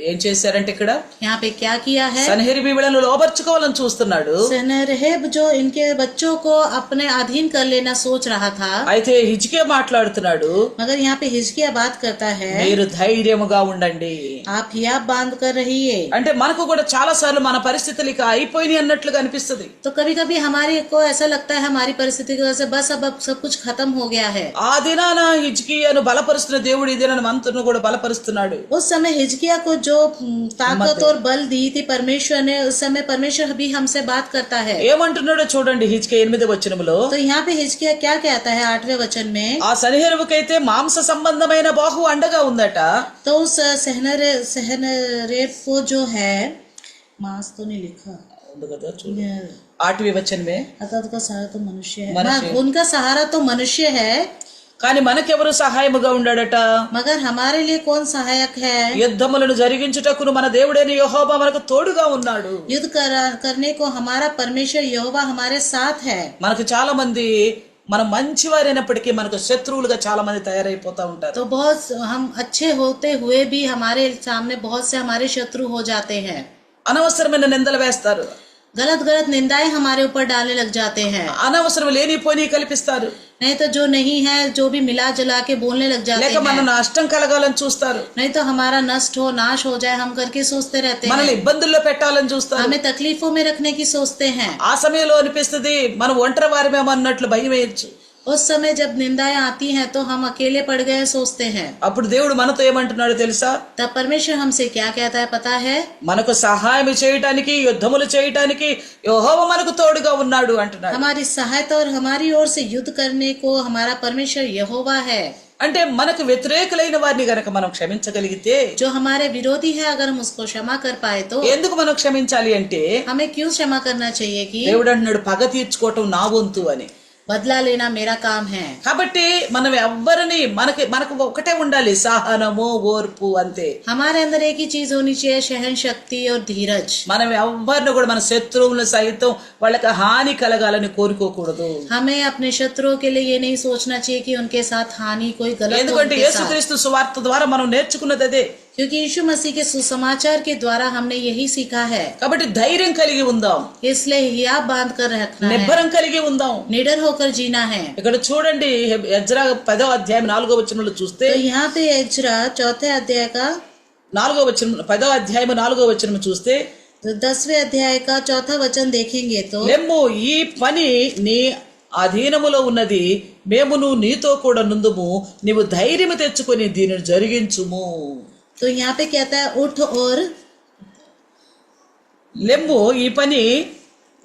ఏం చేశారంటే ఇక్కడ यहाँ पे क्या किया है? సన్హెరీబు వీళ్ళను లోబర్చుకోవాలని చూస్తున్నాడు. सन्हेरेब जो इनके बच्चों को अपने अधीन कर लेना सोच रहा था, అయితే హిజ్కియా మాట్లాడుతున్నాడు, मगर यहाँ पे हिजकिय्याह बात करता है మీరు ధైర్యముగా ఉండండి. आप हिया बांध कर रहिए। అంటే మనకు కూడా చాలా సార్లు మన పరిస్థితులు ఇక అయిపోయినాయి అన్నట్లుగా అనిపిస్తుంది. तो कभी कभी हमारे को ऐसा लगता है हमारी परिस्थिति की वजह से बस अब सब कुछ खत्म हो गया है। ఆ దినాన హిజ్కియాను బలపరుస్తున్న దేవుడు ఈ దినాన మనతో కూడా బలపరుస్తున్నాడు. उस समय हिजकिय्याह को जो ताकत और बल दी थी परमेश्वर ने, उस समय परमेश्वर भी हमसे बात करता है। ఏమంటున్నాడో చూడండి హిజ్కియా 8వ వచనములో. तो यहाँ पे हिजकिय्याह क्या कहता है 8वें वचन में? ఆ సన్హెరీబుకైతే మాంస సంబంధమైన బాహు అండగా ఉందట. तो उस सहनरेब को जो है, मांस तो नहीं लिखा, ఉంది కదా చూడు 8వ వచనమే. अर्थात उसका सहारा तो मनुष्य है, मनुष्य। उनका सहारा तो मनुष्य है, కానీ మనకెవరు సహాయముగా ఉండాడట? मगर हमारे लिए कौन सहायक है? యుద్ధములను జరిగించుటకును మన దేవుడైన యెహోవా మనకు తోడుగా ఉన్నాడు. युद्ध करने को हमारा परमेश्वर यहोवा हमारे साथ है। మనకు చాలా మంది మనం మంచివారైనప్పటికీ మనకు శత్రువులుగా చాలా మంది తయారైపోతా ఉంటారు. तो बहुत हम अच्छे होते हुए भी हमारे सामने बहुत से हमारे शत्रु हो जाते हैं। అనవసరమైన నిందలు వేస్తారు, गलत गलत निंदाएं हमारे ऊपर डालने लग जाते हैं, అనవసరం లేనిపోని కల్పిస్తారు, नहीं तो जो नहीं है जो भी मिला जुला के बोलने लग जाते లేక మన हैं, నష్టం కలగాలని చూస్తారు, नहीं तो हमारा नष्ट हो नाश हो जाए हम करके सोचते रहते మనల్ని हैं, ఇబ్బందుల్లో పెట్టాలని చూస్తారు. हमें तकलीफों में रखने की सोचते हैं। ఆ సమయంలో అనిపిస్తుంది మనం ఒంటరి వారమేమో అన్నట్లు భయం వేయచ్చు. उस समय जब निंदाएं आती हैं तो हम अकेले पड़ गए सोचते हैं। అప్పుడు దేవుడు మనతో ఏమంటున్నాడో తెలుసా? तब परमेश्वर हमसे क्या कहता है पता है? మనకు సహాయం చేయటానికి, యుద్ధములు చేయటానికి యెహోవా మనకు తోడుగా ఉన్నాడు అంటున్నాడు. हमारी सहायता और हमारी ओर से युद्ध करने को हमारा परमेश्वर यहोवा है। అంటే మనకు వ్యతిరేకులైన వారిని గనక మనం క్షమించగలిగితే, जो हमारे विरोधी है अगर हम उसको क्षमा कर पाए तो ఎందుకు మనం క్షమించాలి అంటే हमें क्यों क्षमा करना चाहिए कि దేవుడు అంటున్నాడు పగ తీర్చుకోవటం నా వంతు అని. बदला लेना मेरा काम है। కాబట్టి మనం ఎవ్వరిని మనకు ఒకటే ఉండాలి, సహనము, ఓర్పు, అంతే. हमारे अंदर एक ही चीज होनी चाहिए, सहन शक्ति और धीरज। మనం ఎవ్వరిని కూడా మన శత్రువులను సైతం వాళ్ళకి హాని కలగాలని కోరుకోకూడదు. हमें अपने शत्रुओं के लिए ये नहीं सोचना चाहिए कि उनके साथ हानि कोई गलत हो ఎందుకంటే उनके साथ। యేసుక్రీస్తు సువార్త ద్వారా మనం నేర్చుకున్నది అదే. क्योंकि यीशु मसीह के सुसमाचार के द्वारा हमने यही सीखा है। కాబట్టి ధైర్యం కలిగి ఉందాం, इसलिए हिया बांध कर रखना है, నిబ్బరం కలిగి ఉందాం. निडर होकर जीना है। ఇక్కడ చూడండి ఎజ్రా 10వ అధ్యాయం 4వ వచనంలో చూస్తే, तो यहाँ पे एज्रा 4थे अध्याय का 4వ వచనం 10వ అధ్యాయం 4వ వచనం చూస్తే, 10वें अध्याय का 4था वचन देखेंगे तो లెమ్ము ఈ పని నీ అధీనములో ఉన్నది, మేమును నీతో కూడా నుందుము, నీవు ధైర్యము తెచ్చుకొని దీనిని జరిగించుము. तो यहाँ पे कहता है उठ और లెమ్ము ఈ పని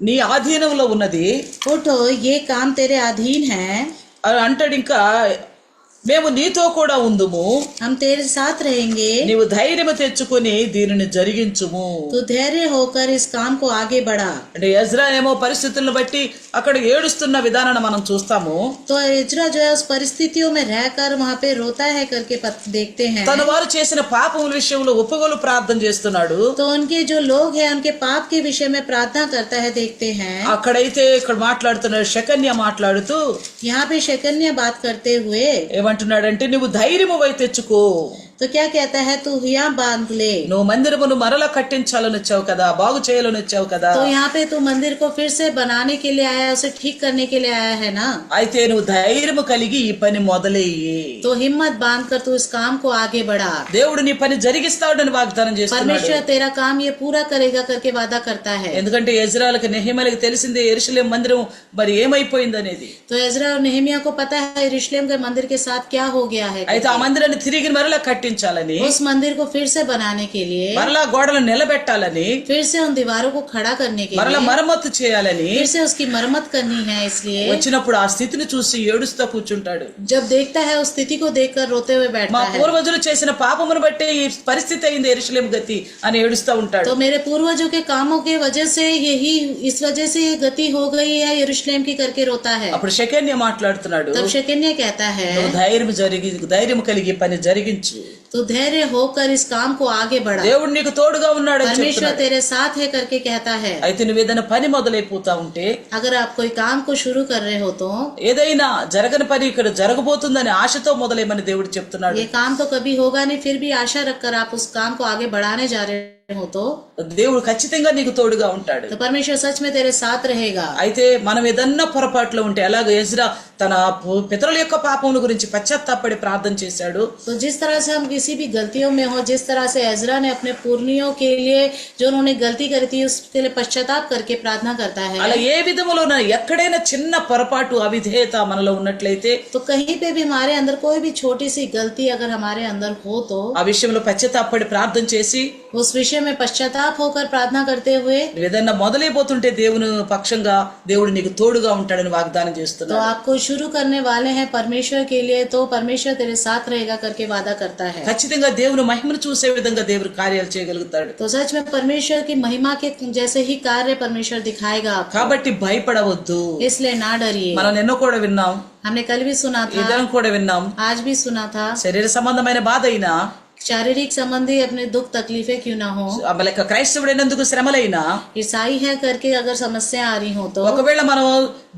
నీ ఆధీనంలో ఉన్నది उठो, ये काम तेरे अधीन है, అని అంటాడు. ఇంకా మేము నీతో కూడా ఉందుము, हम तेरे साथ रहेंगे, నీవు ధైర్యము తెచ్చుకొని దీనిని జరిగించుము. तू धैर्य होकर इस काम को आगे बढ़ा. అంటే ఎజ్రా ఏమో పరిస్థితులను బట్టి అక్కడ ఏడుస్తున్న విధానాన్ని మనం చూస్తాము. तो इजरा जो है उस परिस्थितियों में रहकर वहाँ पे रोता है करके देखते हैं. తన వారు చేసిన పాపముల విషయంలో ఒప్పుకోలు ప్రార్థన చేస్తున్నాడు. तो उनके जो लोग हैं उनके पाप के विषय में प्रार्थना करता है, देखते हैं. అక్కడైతే ఇక్కడ మాట్లాడుతున్నాడు శకన్య మాట్లాడుతూ यहाँ पे शकन्या बात करते हुए ఏమంటున్నాడంటే నువ్వు ధైర్యము వై తెచ్చుకో, तो क्या कहता है, तू यहाँ बांध ले. నువ్వు మందిరమును మరల కట్టించాలని వచ్చావు కదా, బాగు చేయాలని వచ్చావు కదా. तो यहाँ पे तू मंदिर को फिर से बनाने के लिए आया, उसे ठीक करने के लिए आया है ना. అయితే నువ్వు ధైర్యము కలిగి ఈ పని మొదలెయ్యి. तो हिम्मत बांध कर तू इस काम को आगे बढ़ा. దేవుడు నీ పని జరిగిస్తాడని వాగ్దానం చేస్తున్నాడు. परमेश्वर तेरा काम ये पूरा करेगा करके वादा करता है. ఎందుకంటే యెజ్రాయెలుకి నెహెమీయాకి తెలిసిందే యెరూషలేం మందిరం మరి ఏమైపోయింది అనేది. तो इज़रा और नेहमिया को पता है यरूशलेम के मंदिर के साथ क्या हो गया है. అయితే ఆ మందిరాన్ని తిరిగి మరలా కట్టించాలని, उस मंदिर को फिर से बनाने के लिए, మరలా గోడలను నిలబెట్టాలని, फिर से उन दीवारों को खड़ा करने के మరలా लिए, మరమ్మతు చేయాలని फिर से उसकी मरम्मत करनी है. इसलिए వచ్చినప్పుడు ఆ స్థితిని చూసి ఏడుస్తూ కూర్చుంటాడు. जब देखता है उस स्थिति को देखकर रोते हुए మా बैठता है. పూర్వజులు చేసిన పాపమును బట్టే ఈ పరిస్థితి అయింది యెరూషలేం గతి అని ఏడుస్తూ ఉంటాడు. तो मेरे पूर्वजों के कामों के वजह से यही, इस वजह से ये गति हो गई है यरूशलेम की करके रोता है. అప్పుడు శెకన్య మాట్లాడుతున్నాడు, तब शकन्या कहता है, నువ్వు ధైర్యం కలిగి పని జరిగించు, तू धैर्य होकर इस काम को आगे बढ़ा. దేవుడు నీకు తోడుగా ఉన్నాడు అని परमेश्वर చెప్తున్నాడు. तेरे साथ है करके कहता है. అయితే నువ్వు ఏదైనా పని మొదలైపోతా ఉంటే, अगर आप कोई काम को शुरू कर रहे हो तो ఏదైనా జరగని పని ఇక్కడ జరగబోతుందని ఆశతో మొదలైమని దేవుడు చెప్తున్నాడు. ये काम तो कभी होगा नहीं, फिर भी आशा रखकर आप उस काम को आगे बढ़ाने जा रहे हो तो దేవుడు ఖచ్చితంగా నీకు తోడుగా ఉంటాడు. तो परमेश्वर सच में तेरे साथ रहेगा. అయితే మనం ఏదన్నా పొరపాట్లో ఉంటే, అలాగే ఎజ్రా తన పితరుల యొక్క పాపముల గురించి పశ్చాత్తాపడి ప్రార్థన చేశాడు. तो जिस तरह से हम किसी भी गलतियों में हो, जिस तरह से एजरा ने अपने पुर्नियों के लिए जो उन्होंने गलती करी थी उसके लिए पश्चाताप करके प्रार्थना करता है. అలా ఏ విధములో ఎక్కడైనా చిన్న పొరపాటు అవిధేయత మనలో ఉన్నట్లయితే, तो कहीं पे भी हमारे अंदर कोई भी छोटी सी गलती अगर हमारे अंदर हो तो ఆ విషయంలో పశ్చాత్తాపడి ప్రార్థన చేసి उस विषय में पश्चाताप होकर प्रार्थना करते हुए నువ్వు ఏదైనా మొదలైపోతుంటే దేవుని పక్షంగా దేవుడు నీకు తోడుగా ఉంటాడని వాగ్దానం तो చేస్తున్నాడు. आपको शुरू करने वाले हैं परमेश्वर के लिए, तो परमेश्वर तेरे साथ रहेगा करके वादा करता है. ఖచ్చితంగా దేవుని మహిమను చూసే విధంగా దేవుడు కార్యాలు చేయగలుగుతాడు. तो सच में परमेश्वर की महिमा के जैसे ही कार्य परमेश्वर दिखाएगा आपको. కాబట్టి భయపడవద్దు. इसलिए ना डरिए. మనం ఎన్నో కూడా విన్నాం, हमने कल भी सुना था, ఇద్దరం కూడా విన్నాం. आज भी सुना था. శరీర సంబంధమైన బాధ అయినా, शारीरिक संबंधी अपने दुख तकलीफें क्यों ना हो, లెక్క క్రైస్తవుడైనందుకు శ్రమలైనా, ईसाई है करके अगर समस्या आ रही हो तो ఒకవేళ మనం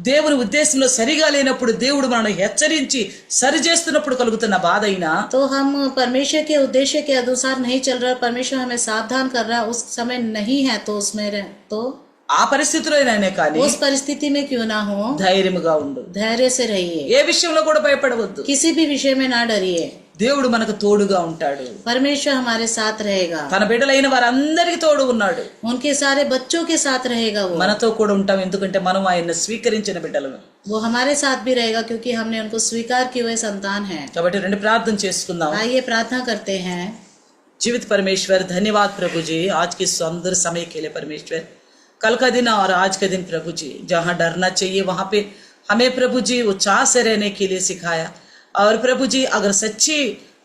దేవుని ఉద్దేశంలో సరిగా లేనప్పుడు దేవుడు మనల్ని హెచ్చరించి సరి చేస్తున్నప్పుడు కలుగుతున్న బాధ అయినా, तो हम परमेश्वर के उद्देश्य के अनुसार नहीं चल रहा, परमेश्वर हमें सावधान कर रहा उस समय नहीं है तो उसमें तो ఆ పరిస్థితిలో అయినా కానీ उस परिस्थिति में क्यों ना हो ధైర్యముగా ఉండు. धैर्य से रहिए. ఏ విషయంలో కూడా భయపడవద్దు. किसी भी विषय में ना डरिए. దేవుడు మనకు తోడుగా ఉంటాడు. परमेश्वर हमारे साथ रहेगा. తన బిడ్డలైన వారందరికీ తోడు ఉన్నాడు. उनके सारे बच्चों के साथ रहेगा वो. మనతో కూడా ఉంటాం, ఎందుకంటే మనం ఆయన స్వీకరించిన బిడ్డలము. वो हमारे साथ भी रहेगा क्योंकि हमने उनको स्वीकार किए हुए संतान हैं. కాబట్టి రెండు ప్రార్థన చేసుకుందాం. आइए प्रार्थना करते हैं. जीवित परमेश्वर, धन्यवाद प्रभु जी आज के सुंदर समय के लिए परमेश्वर, कल का दिन और आज का दिन प्रभु जी, जहाँ डरना चाहिए वहाँ पे हमें प्रभु जी उत्साह से रहने के लिए सिखाया. और प्रभु जी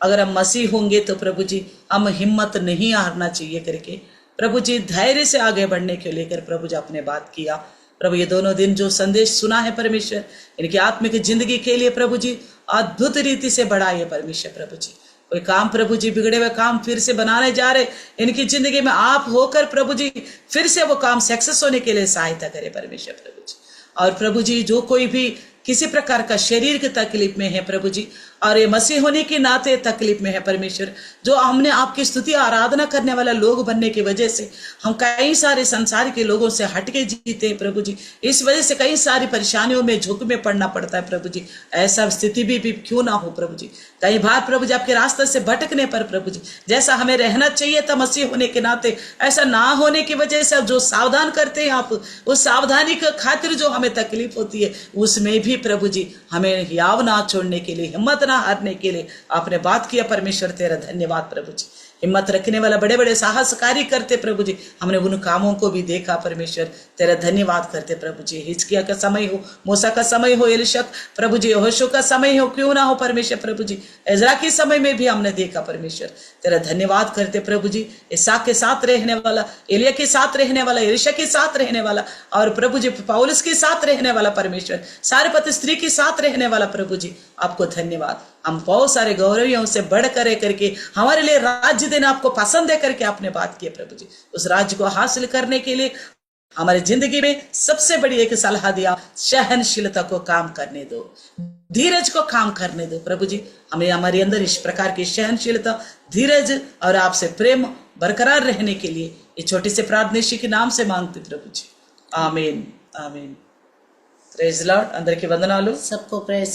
अगर हम मसीह होंगे तो प्रभु जी हम हिम्मत नहीं हारना चाहिए करके प्रभु जी धैर्य से आगे बढ़ने के लेकर प्रभु जी आपने बात किया. प्रभु ये दोनों दिन जो संदेश सुना है परमेश्वर, इनकी आत्मिक जिंदगी के लिए प्रभु जी अद्भुत रीति से बढ़ाइए परमेश्वर. प्रभु जी कोई काम प्रभु जी बिगड़े हुए काम फिर से बनाने जा रहे, इनकी जिंदगी में आप होकर प्रभु जी फिर से वो काम सक्सेस होने के लिए सहायता करे परमेश्वर. प्रभु जी और प्रभु जी जो कोई भी किसी प्रकार का शरीर की तकलीफ में है प्रभु जी, और ये मसीह होने के नाते तकलीफ में है परमेश्वर, जो हमने आपकी स्तुति आराधना करने वाला लोग बनने की वजह से हम कई सारे संसार के लोगों से हटके जीते हैं प्रभु जी. इस वजह से कई सारी परेशानियों में झुक में पड़ना पड़ता है प्रभु जी. ऐसा स्थिति भी क्यों ना हो प्रभु जी. कई बार प्रभु जी आपके रास्ते से भटकने पर प्रभु जी जैसा हमें रहना चाहिए था मसीह होने के नाते, ऐसा ना होने की वजह से जो सावधान करते हैं आप, उस सावधानी के खातिर जो हमें तकलीफ होती है उसमें भी प्रभु जी हमें याव ना छोड़ने के लिए, हिम्मत ना हारने के लिए आपने बात किया परमेश्वर. तेरा धन्यवाद प्रभु जी. हिम्मत रखने वाला, बड़े बड़े साहस कार्य करते प्रभु जी, हमने उन कामों को भी देखा परमेश्वर। तेरा धन्यवाद करते प्रभु जी। हिजकिया का समय हो, मूसा का समय हो, एलिशा प्रभु जी, यहोशू का समय हो, क्यों ना हो परमेश्वर प्रभु जी, इज़रा के समय में भी हमने देखा परमेश्वर। तेरा धन्यवाद करते प्रभु जी। इसहाक के साथ रहने वाला, एलिया के साथ रहने वाला, एलिशा के साथ रहने वाला, और प्रभु जी पौलुस के साथ रहने वाला परमेश्वर, सारपत स्त्री के साथ रहने वाला प्रभु जी, आपको धन्यवाद। हम बहुत सारे गौरवियों से बढ़ कर करके हमारे लिए राज्य देना आपको पसंद है करके आपने बात की प्रभु जी। उस राज्य को हासिल करने के लिए हमारी जिंदगी में सबसे बड़ी एक सलाह दिया, सहनशीलता को काम करने दो, धीरज को काम करने दो प्रभु जी। हमें हमारे अंदर इस प्रकार की सहनशीलता, धीरज और आपसे प्रेम बरकरार रहने के लिए ये छोटी से प्रार्थना यीशु के नाम से मांगते प्रभु जी, आमीन आमीन। Praise Lord. अंदर की वंदनालु सबको प्रेज